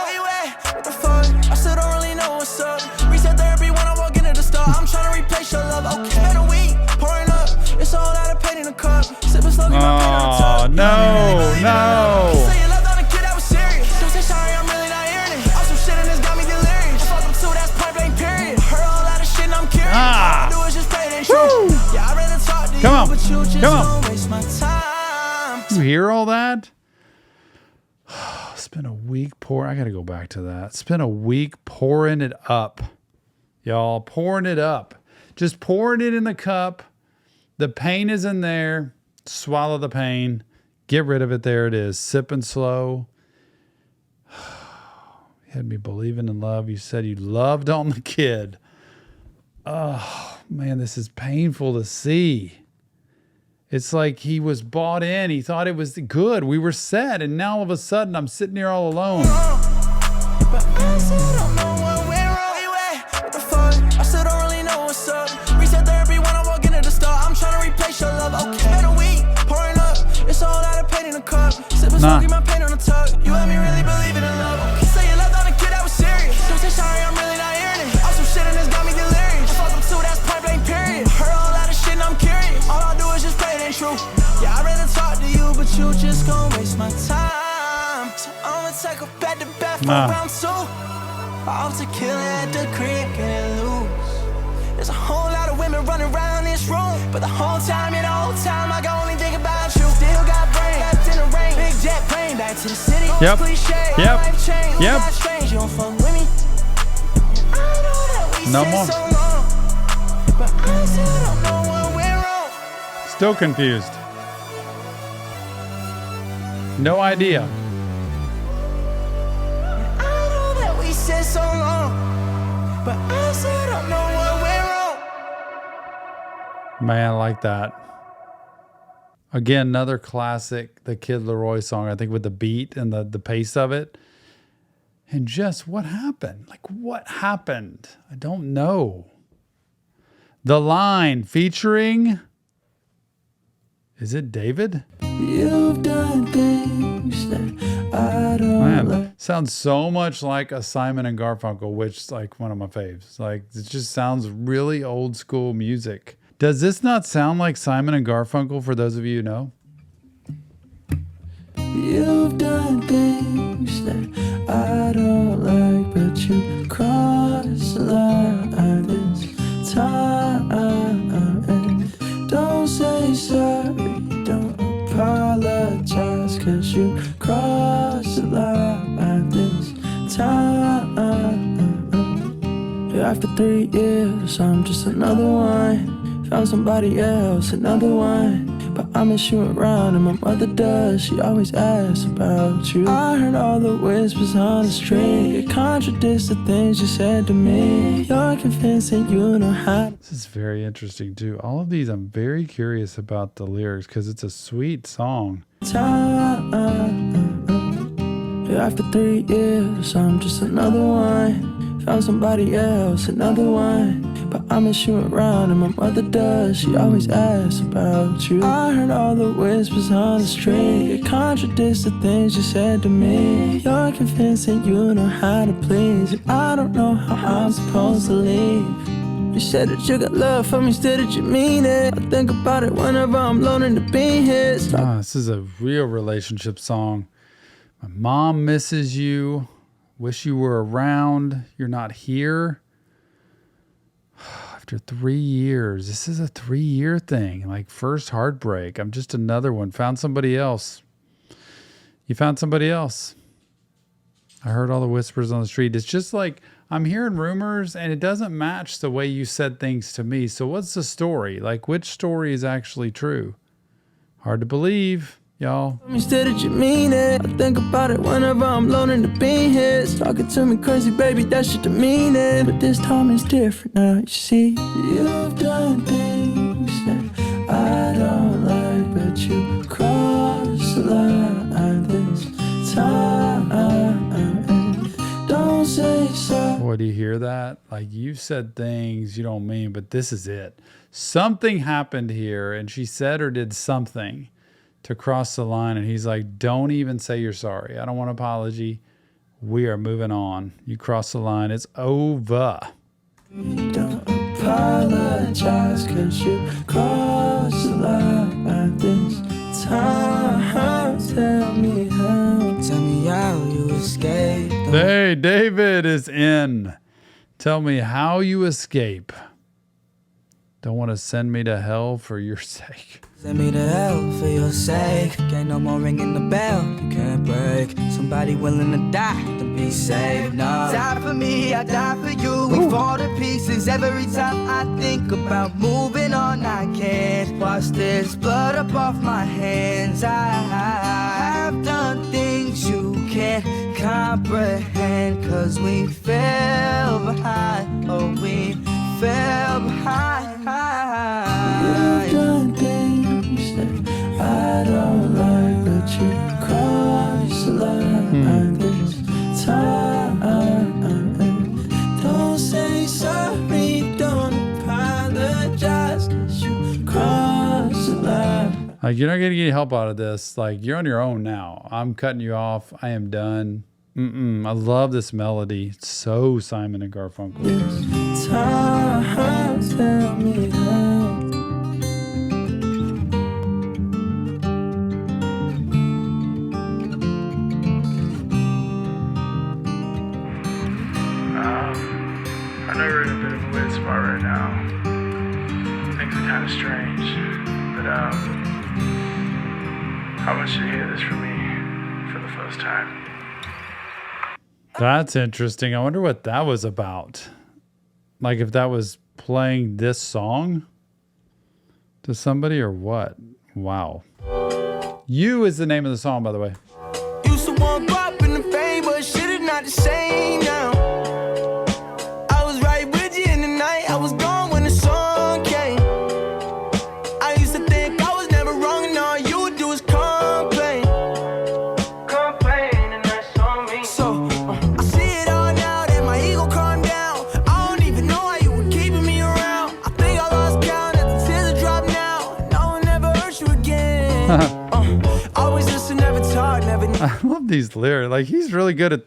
What the fuck? I still don't really know what's up. Reset therapy when I walk into the store. I'm trying to replace your love. Okay, spend a week pouring up. It's all out of pain in a cup. Sipping slowly, my pain on the top. No. You say you left on a kid that was serious. Still say sorry, I'm really not hearing it. Also shit and this got me delirious. Fuck them too, that's point blank period. Heard all that shit and I'm curious. All I do is just pray it ain't true. Yeah, I'd rather talk to you, but you just don't waste my time. You hear all that? Spent a week I got to go back to that. Spent a week pouring it up. Y'all, pouring it up. Just pouring it in the cup. The pain is in there. Swallow the pain. Get rid of it. There it is. Sipping slow. You had me believing in love. You said you loved on the kid. Oh, man, this is painful to see. It's like he was bought in. He thought it was good. We were set. And now all of a sudden, I'm sitting here all alone. But I still don't know what went wrong. What the fuck? I still don't really know what's up. Reset therapy when I walk into the store. I'm trying to replace your love. Okay, spend a week pouring up. It's all out of pain in a cup. Sipping slowly, my pain on the tug. You had me really believing in love. You say you left on a kid that was serious. Still say sorry, I'm really not hearing it. Also shit and this got me delirious. Fuck them too, that's point blank period. Heard all that shit and I'm curious. All I do is just pray it ain't true. Yeah, I'd rather talk to you, but you just gon' waste my time. So I'ma take her back to back for round 2. Off to kill at the crib, getting loose. There's a whole lot of women running around this room, but the whole time I can only think about you. Still got brain, left in the rain. Big jet plane back to the city. Yep. Cliche, Yep. life change. You Yep. got strange, you don't fuck with me. I know that we No said more. so long, but I still don't know what went wrong. Still confused. No idea. I know that we said so long, but I still don't know what went wrong. Man, I like that. Again, another classic, the Kid Laroi song, I think with the beat and the pace of it. And just what happened? Like, what happened? I don't know. The Line featuring, is it David? You've done things that I don't Man, Sounds so much like a Simon and Garfunkel, which is like one of my faves. Like, it just sounds really old school music. Does this not sound like Simon and Garfunkel for those of you who know? You've done things that I don't like, but you cross the line this time. And don't say sorry, don't apologize, 'cause you crossed the line this time. Yeah, after 3 years, I'm just another one. Found somebody else, another one. But I miss you around, and my mother does. She always asks about you. I heard all the whispers on the street. It contradicts the things you said to me. You're convinced that you know how. This is very interesting too. All of these, I'm very curious about the lyrics because it's a sweet song. Yeah, after 3 years, I'm just another one. Found somebody else, another one. But I miss you around, and my mother does. She always asks about you. I heard all the whispers on the street. It contradicts the things you said to me. You're convinced that you know how to please, and I don't know how I'm supposed to leave. You said that you got love for me, still did you mean it? I think about it whenever I'm loaning to be here. This is a real relationship song. My mom misses you. Wish you were around. You're not here. After 3 years, this is a 3-year thing. Like, first heartbreak. I'm just another one. Found somebody else. You found somebody else. I heard all the whispers on the street. It's just like I'm hearing rumors and it doesn't match the way you said things to me. So what's the story? Like, which story is actually true? Hard to believe, y'all. Instead did you mean it? I think about it whenever I'm loaning to be here. Talking to me crazy, baby, that shit demean it. But this time it's different now, you see. You've done things that I don't like, but you crossed the line this time. Don't say so. Boy, do you hear that? Like, you said things you don't mean, but this is it. Something happened here, and she said or did something to cross the line, and he's like, don't even say you're sorry. I don't want an apology. We are moving on. You cross the line. It's over. Don't apologize, 'cause you crossed the line this time. Tell me how you escaped. Hey, David is in. Tell me how you escape. Don't want to send me to hell for your sake. Send me to hell for your sake. Ain't no more ringing the bell, you can't break. Somebody willing to die to be saved, no. Die for me, I die for you. We fall to pieces every time I think about moving on. I can't wash this blood up off my hands. I have done things you can't comprehend, 'cause we fell behind, oh we fell behind. You've done things that I don't like, but you crossed the line this time. Don't say sorry, don't apologize, 'cause you crossed the line. Like, you're not going to get any help out of this. Like, you're on your own now. I'm cutting you off. I am done. I love this melody. It's so Simon and Garfunkel. This time, tell me how. I know we're in a bit of a weird spot right now. Things are kind of strange, but I want you to hear this from me for the first time. That's interesting. I wonder what that was about. Like, if that was playing this song to somebody or what? Wow. You is the name of the song, by the way. Used to want pop in the fame, but shit is not the same now. I was right with you in the night, I was gone when the song came. I used to think I was never wrong, and all you would do is complain. Complain, and that's on me. So, I see it all now that my ego calmed down. I don't even know why you were keeping me around. I think I lost count as the tears are dropping now. No one ever hurt you again. Always listen, never talk, never I love these lyrics. Like he's really good at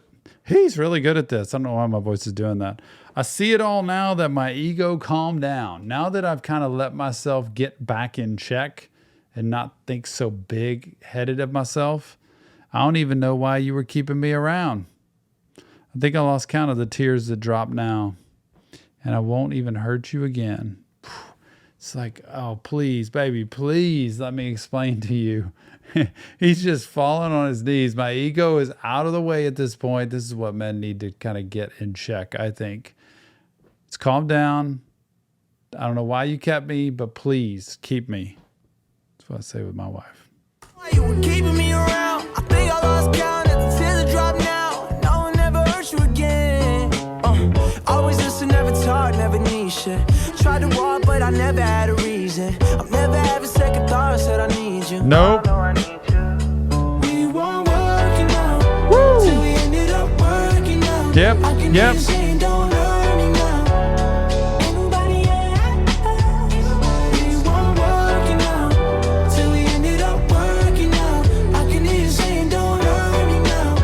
this. I don't know why my voice is doing that. I see it all now that my ego calmed down. Now that I've kind of let myself get back in check and not think so big-headed of myself, I don't even know why you were keeping me around. I think I lost count of the tears that drop now, and I won't even hurt you again. It's like, oh, please, baby, please let me explain to you. He's just falling on his knees. My ego is out of the way at this point. This is what men need to kind of get in check, I think. It's calm down. I don't know why you kept me, but please keep me. That's what I say with my wife. You were keeping me around. I think I lost count at the tears that drop now. No one ever hurt you again. Always listen, never talk, never need shit. Tried to walk, but I never had a reason. I'm never having second thoughts that I need you. Nope. We weren't working out. Woo! Till we ended up working out. Yep. I can Yep. hear you saying, don't hurt me now. Ain't nobody else. We weren't working out. Till we ended up working out. I can hear you saying, don't hurt me now.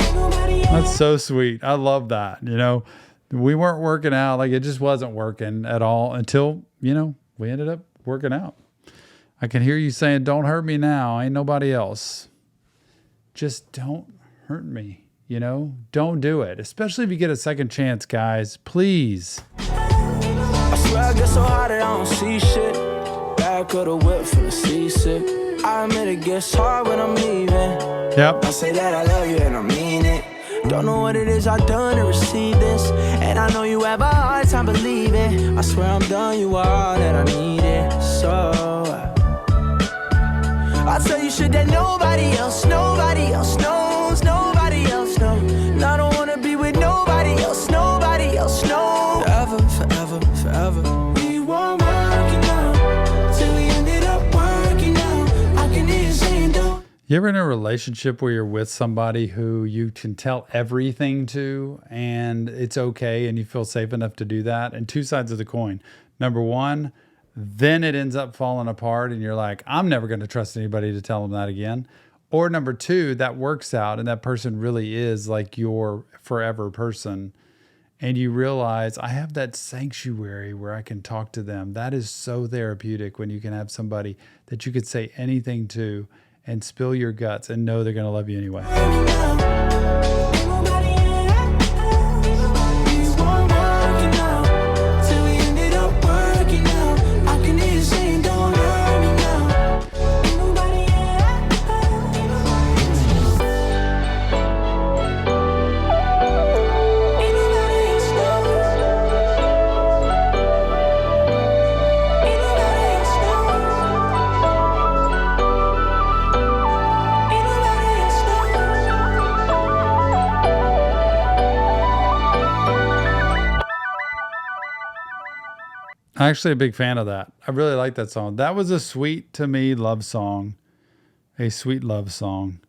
Ain't nobody else. That's so sweet. I love that. You know, we weren't working out. Like it just wasn't working at all until, you know, we ended up working out. I can hear you saying, don't hurt me now. Ain't nobody else. Just don't hurt me. You know, don't do it. Especially if you get a second chance, guys. Please. I swear I get so hot that I don't see shit. Back of the whip from the seasick. I admit it gets hard when I'm leaving. Yep. I say that I love you and I mean it. Don't know what it is I've done to receive this. And I know you have a hard time believing. I swear I'm done, you are all that I needed. So I'll tell you shit that nobody else knows, nobody else knows. And I don't wanna be with nobody else knows. Forever, forever, forever. We weren't working out till we ended up working out. I can hear you saying don't. You ever in a relationship where you're with somebody who you can tell everything to and it's okay and you feel safe enough to do that? And two sides of the coin. Number one, then it ends up falling apart and you're like, I'm never going to trust anybody to tell them that again. Or number two, that works out and that person really is like your forever person. And you realize I have that sanctuary where I can talk to them. That is so therapeutic when you can have somebody that you could say anything to and spill your guts and know they're going to love you anyway. I'm actually a big fan of that. I really like that song. That was a sweet, to me, love song. A sweet love song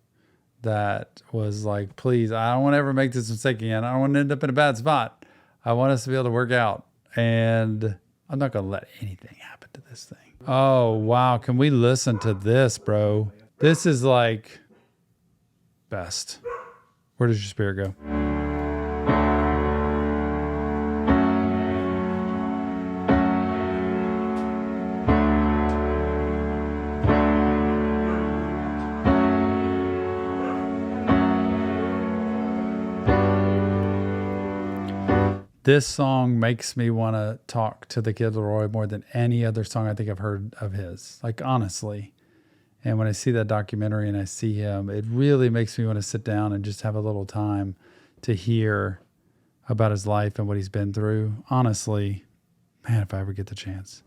that was like, please, I don't want to ever make this mistake again. I don't want to end up in a bad spot. I want us to be able to work out. And I'm not going to let anything happen to this thing. Oh, wow. Can we listen to this, bro? This is like best. Where does your spirit go? This song makes me want to talk to the kid Laroi more than any other song I think I've heard of his. Like, honestly. And when I see that documentary and I see him, it really makes me want to sit down and just have a little time to hear about his life and what he's been through. Honestly, man, if I ever get the chance.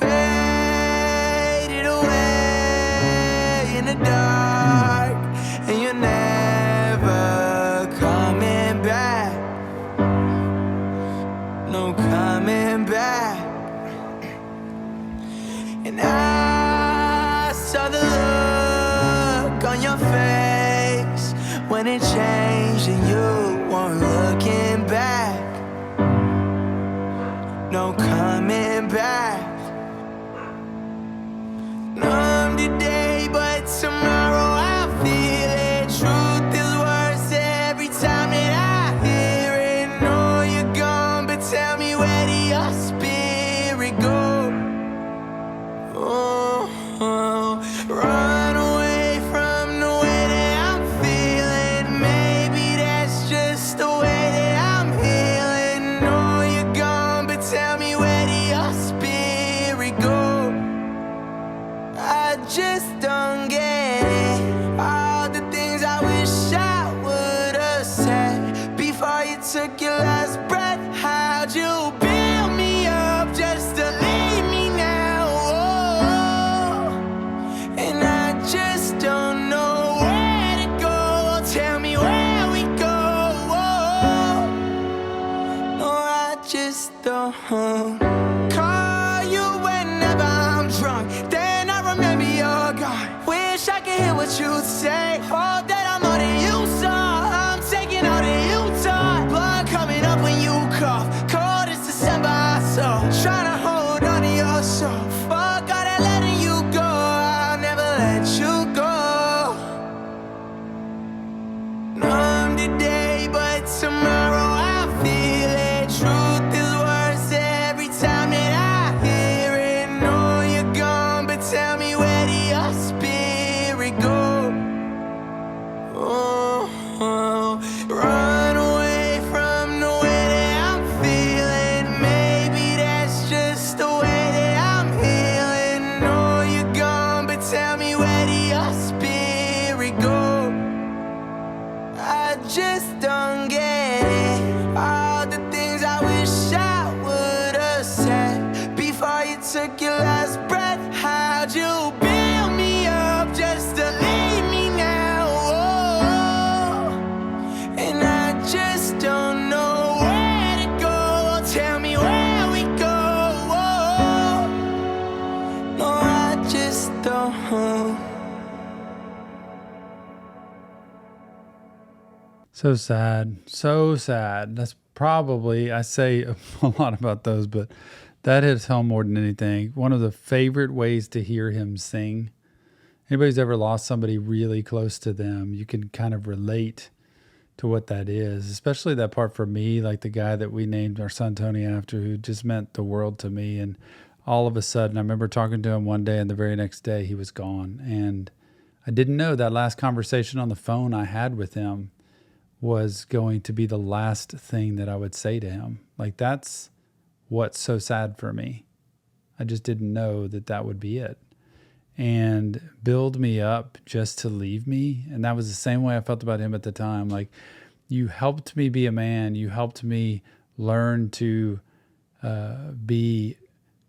Faded away in the dark, and you're never coming back. No coming back. And I saw the look on your face when it changed and you weren't looking back. No coming back. where did your spirit go? Run away from the way that I'm feeling. Maybe that's just the way that I'm healing. No, you're gone, but tell me where did your spirit go? I just don't get it. All the things I wish I would have said before you took your last breath. How'd you build me up just to leave me now? Oh, and I just don't know where to go. Tell me where we go. Oh, no, I just don't. Call you whenever I'm drunk. Then I remember you're gone. Wish I could hear what you'd say. Hope that I'm more than you saw. I'm taking all that you taught. Blood coming up when you cough. Cold as December, I saw. Trying to hold on to your soul. Fuck all that letting you go. I'll never let you go. Numb today, but tomorrow I feel it. Truth is worse every time that I hear it. No, you're gone, but tell me where did your spirit go? Run away from the way that I'm feeling. Maybe that's just the way that I'm healing. No, you're gone, but tell me where did your spirit go? I just don't get it. All the things I wish I would have said before you took your last breath. How'd you build me up just to leave me now? Oh, and I just don't know where to go. Tell me where we go. Oh, no, I just don't. So sad. So sad. That's probably, I say a lot about those, but that hits home more than anything. One of the favorite ways to hear him sing. Anybody's ever lost somebody really close to them, you can kind of relate to what that is, especially that part for me, like the guy that we named our son Tony after, who just meant the world to me. And all of a sudden, I remember talking to him one day, and the very next day he was gone. And I didn't know that last conversation on the phone I had with him was going to be the last thing that I would say to him. Like, that's what's so sad for me. I just didn't know that that would be it. And build me up just to leave me. And that was the same way I felt about him at the time. Like, you helped me be a man. You helped me learn to be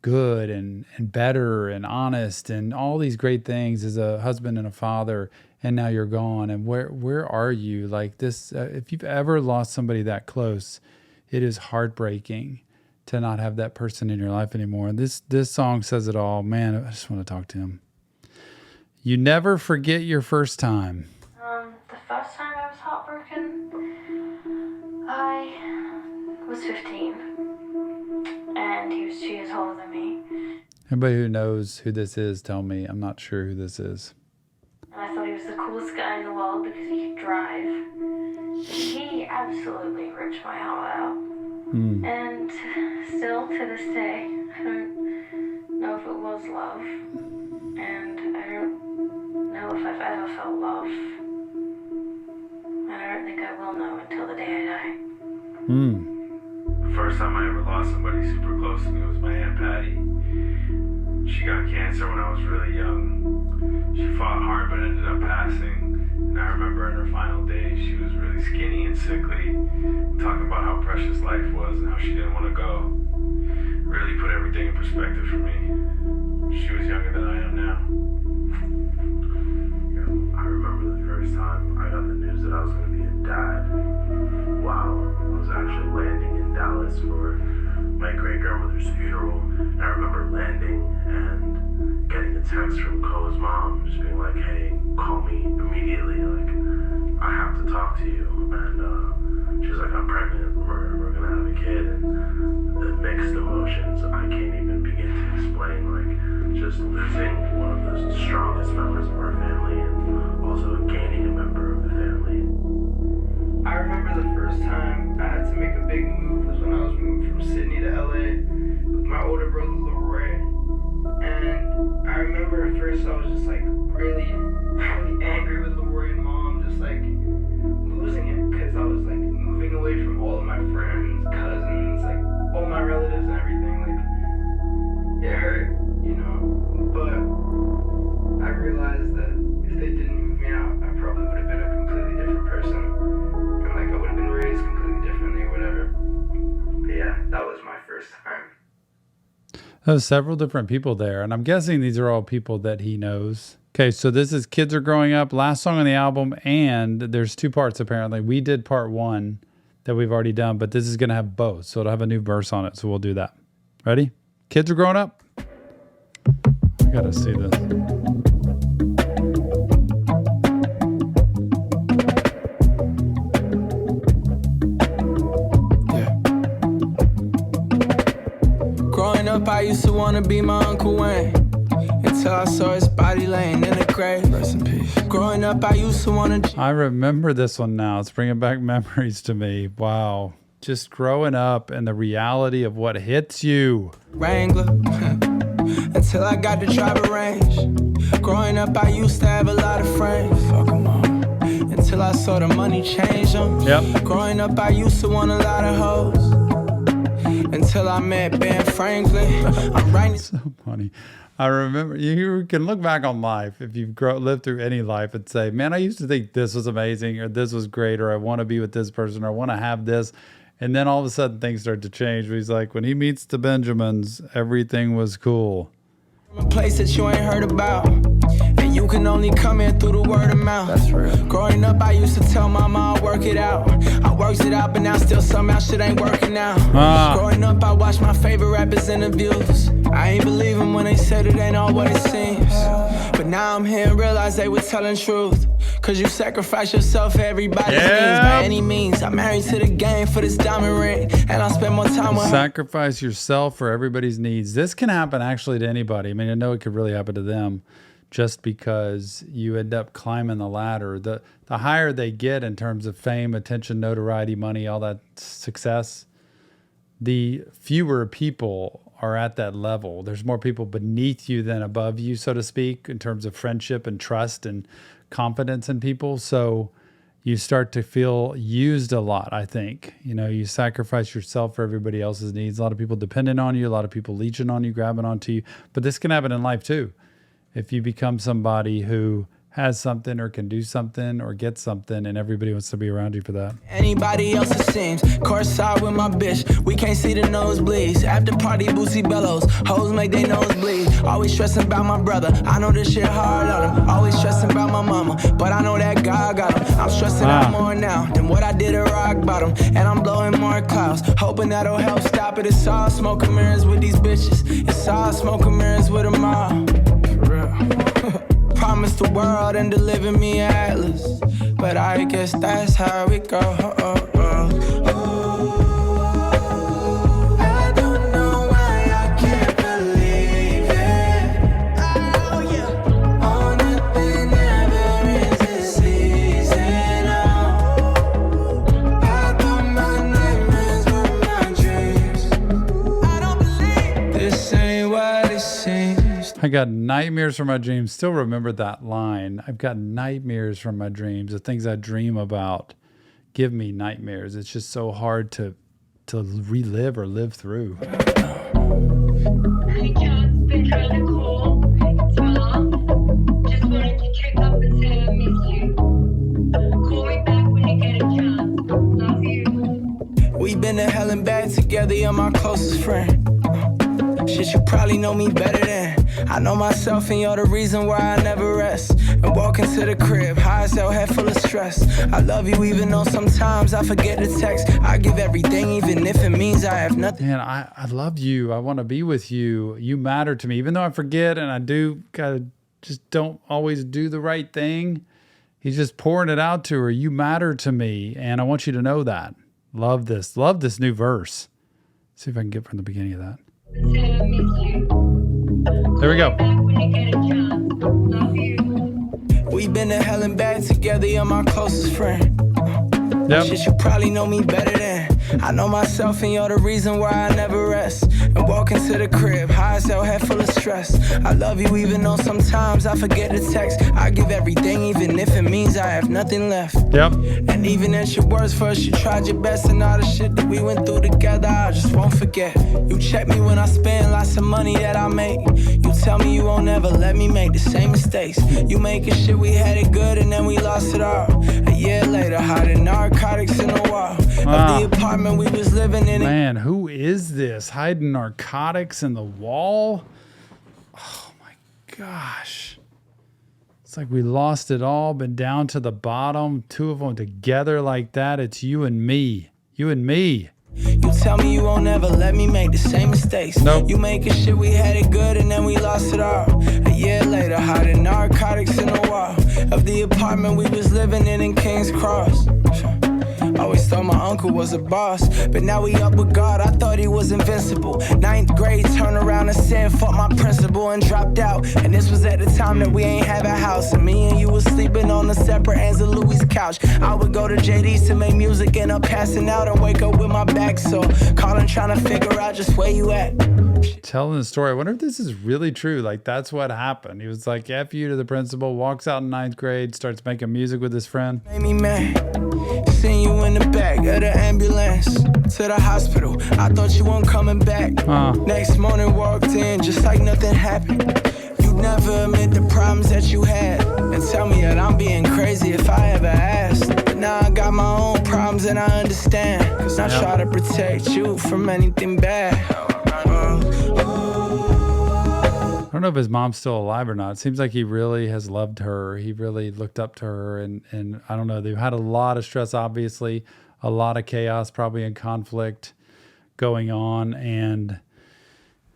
good and better and honest and all these great things as a husband and a father. And now you're gone. And where are you? Like this, if you've ever lost somebody that close, it is heartbreaking to not have that person in your life anymore. And this song says it all. Man, I just want to talk to him. You never forget your first time. The first time I was heartbroken, I was 15, and he was 2 years older than me. Everybody who knows who this is, tell me. I'm not sure who this is. And I thought he was the coolest guy in the world because he could drive. He absolutely ripped my heart out. And still to this day, I don't know if it was love. And I don't know if I've ever felt love. And I don't think I will know until the day I die. The first time I ever lost somebody super close to me was my Aunt Patty. She got cancer when I was really young. She fought hard but ended up passing. And I remember in her final days, she was really skinny and sickly, talking about how precious life was and how she didn't want to go. Really put everything in perspective for me. She was younger than I am now. Yeah, I remember the first time I got the news that I was going to be a dad. Wow, I was actually landing in Dallas for my great-grandmother's funeral. And I remember landing and getting a text from Ko's mom just being like, hey, call me immediately, like, I have to talk to you. And she was like, I'm pregnant, we're gonna have a kid. And the mixed emotions, I can't even begin to explain, like, just losing one of the strongest members of our family and also gaining a member of the family. I remember the first time I had to make a big move was when I was moving from Sydney to LA. There's several different people there, and I'm guessing these are all people that he knows. Okay, so this is Kids Are Growing Up, last song on the album, and there's 2 parts apparently. We did part 1 that we've already done, but this is going to have both, so it'll have a new verse on it, so we'll do that. Ready? Kids Are Growing Up. I gotta see this. Growing up, I used to want to be my Uncle Wayne, until I saw his body laying in the grave. Rest in peace. Growing up, I used to want to... I remember this one now. It's bringing back memories to me. Wow. Just growing up and the reality of what hits you. Wrangler, until I got to drive a range. Growing up, I used to have a lot of friends. Fuck 'em all. Until I saw the money change them. Yep. Growing up, I used to want a lot of hoes. Until I met Ben Franklin. I'm writing... So funny. I remember, you can look back on life if you've lived through any life and say, man, I used to think this was amazing, or this was great, or I want to be with this person, or I want to have this. And then all of a sudden things start to change. He's like, when he meets the Benjamins, everything was cool. A place that you ain't heard about, and you can only come in through the word of mouth. That's real. Growing up, I used to tell mama I'll work it out. I worked it out, but now still somehow shit ain't working out. Growing up, I watched my favorite rappers' interviews. I ain't believe them when they said it ain't all what it seems. But now I'm here and realize they were telling truth. Cause you sacrifice yourself for everybody's needs by any means. I'm married to the game for this diamond ring, and I'll spend more time with her. Sacrifice yourself for everybody's needs. This can happen actually to anybody. I mean, I know it could really happen to them just because you end up climbing the ladder. The higher they get in terms of fame, attention, notoriety, money, all that success, the fewer people are at that level. There's more people beneath you than above you, so to speak, in terms of friendship and trust and confidence in people. So you start to feel used a lot, I think. You know, you sacrifice yourself for everybody else's needs. A lot of people dependent on you, a lot of people leeching on you, grabbing onto you. But this can happen in life too. If you become somebody who has something or can do something or get something, and everybody wants to be around you for that. Anybody else it seems. Courtside with my bitch, we can't see the nosebleeds. After party, Boosie bellows, hoes make they nose bleed. Always stressing about my brother, I know this shit hard on him. Always stressing about my mama, but I know that God got him. I'm stressing out more now than what I did at rock bottom. And I'm blowing more clouds, hoping that'll help stop it. It's all smoke and mirrors with these bitches. It's all smoke and mirrors with them all. For real. Promised the world and delivered me an atlas, but I guess that's how it goes. I don't know why I can't believe it. Oh yeah, all nothing ever is this season. I thought my nightmares were my dreams. I don't believe this ain't what it seems. I got nightmares from my dreams. Still remember that line. I've got nightmares from my dreams. The things I dream about give me nightmares. It's just so hard to relive or live through. Hey, Kat, it's been kind of cool. Just wanted to check up and say I miss you. Call me back when you get a chance. Love you. We've been to hell and back together, you're my closest friend. Shit, you probably know me better than I know myself, and you're the reason why I never rest. And walk into the crib, high as hell, head full of stress. I love you even though sometimes I forget to text. I give everything even if it means I have nothing. Man, I love you. I want to be with you. You matter to me. Even though I forget and I do just don't always do the right thing, he's just pouring it out to her. You matter to me, and I want you to know that. Love this. Love this new verse. See if I can get from the beginning of that. There we go. We've been to hell and back together, you're my closest friend. Yep. Shit, you probably know me better than I know myself, and you're the reason why I never rest. And walk into the crib, high as hell, head full of stress. I love you even though sometimes I forget to text. I give everything even if it means I have nothing left. Yep. And even at your worst, first you tried your best, and all the shit that we went through together I just won't forget. You check me when I spend lots of money that I make. You tell me you won't ever let me make the same mistakes. You making shit we had it good and then we lost it all. A year later, hiding narcotics in the wall of the apartment we was living in. Man, who is this? Hiding narcotics narcotics in the wall. Oh my gosh. It's like we lost it all, been down to the bottom, two of them together like that. It's you and me. You and me. You tell me you won't ever let me make the same mistakes. Nope. You making shit we had it good and then we lost it all. A year later, hiding narcotics in the wall of the apartment we was living in King's Cross. Always thought my uncle was a boss, but now we up with God. I thought he was invincible. 9th grade, turned around and said, fuck my principal, and dropped out. And this was at the time that we ain't have a house, and me and you was sleeping on the separate ends of Louis' couch. I would go to JD's to make music, end up passing out and wake up with my back sore. Calling, trying to figure out just where you at. Telling the story. I wonder if this is really true. Like, that's what happened. He was like, F you to the principal, walks out in 9th grade, starts making music with his friend. Made me mad. Seen you in the back of the ambulance to the hospital. I thought you weren't coming back. Next morning walked in just like nothing happened. You never admit the problems that you had and tell me that I'm being crazy if I ever asked. But now I got my own problems and I understand. Cause I try to protect you from anything bad. I don't know if his mom's still alive or not. It seems like he really has loved her. He really looked up to her. And I don't know, they've had a lot of stress, obviously, a lot of chaos, probably in conflict going on. And,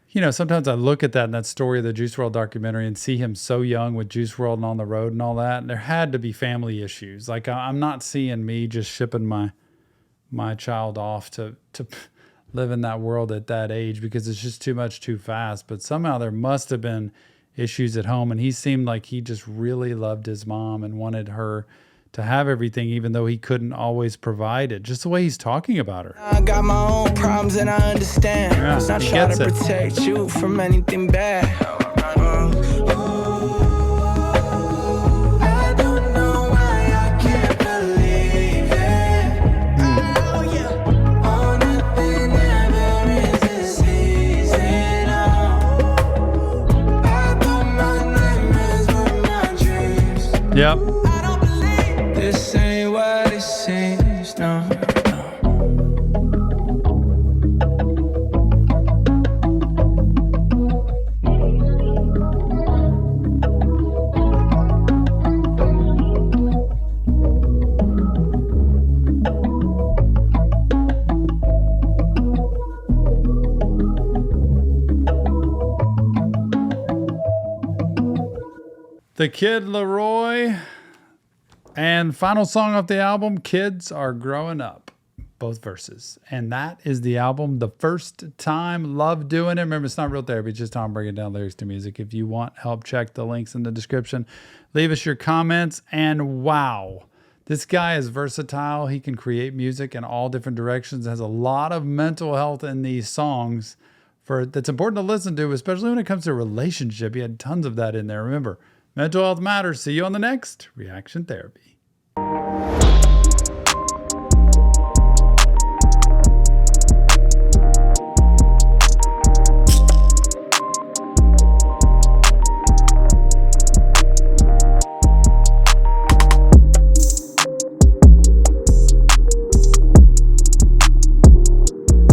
you know, sometimes I look at that in that story of the Juice WRLD documentary and see him so young with Juice WRLD and on the road and all that. And there had to be family issues. Like, I'm not seeing me just shipping my child off to live in that world at that age because it's just too much too fast. But somehow there must have been issues at home, and he seemed like he just really loved his mom and wanted her to have everything, even though he couldn't always provide it. Just the way he's talking about her. I got my own problems and I understand. Yeah, I he try gets to it. protect you from anything bad. I don't know why I can't believe it. Oh yeah, all nothing ever is this easy. No, I thought my nightmares were my dreams. Yep. I don't believe this ain't what it seems. No. The Kid Laroi. And final song off the album, Kids Are Growing Up. Both verses. And that is the album, The First Time. Love doing it. Remember, it's not real therapy. It's just Tom breaking down lyrics to music. If you want help, check the links in the description. Leave us your comments. And wow, this guy is versatile. He can create music in all different directions. Has a lot of mental health in these songs that's important to listen to, especially when it comes to relationship. He had tons of that in there. Remember, mental health matters. See you on the next Reaction Therapy.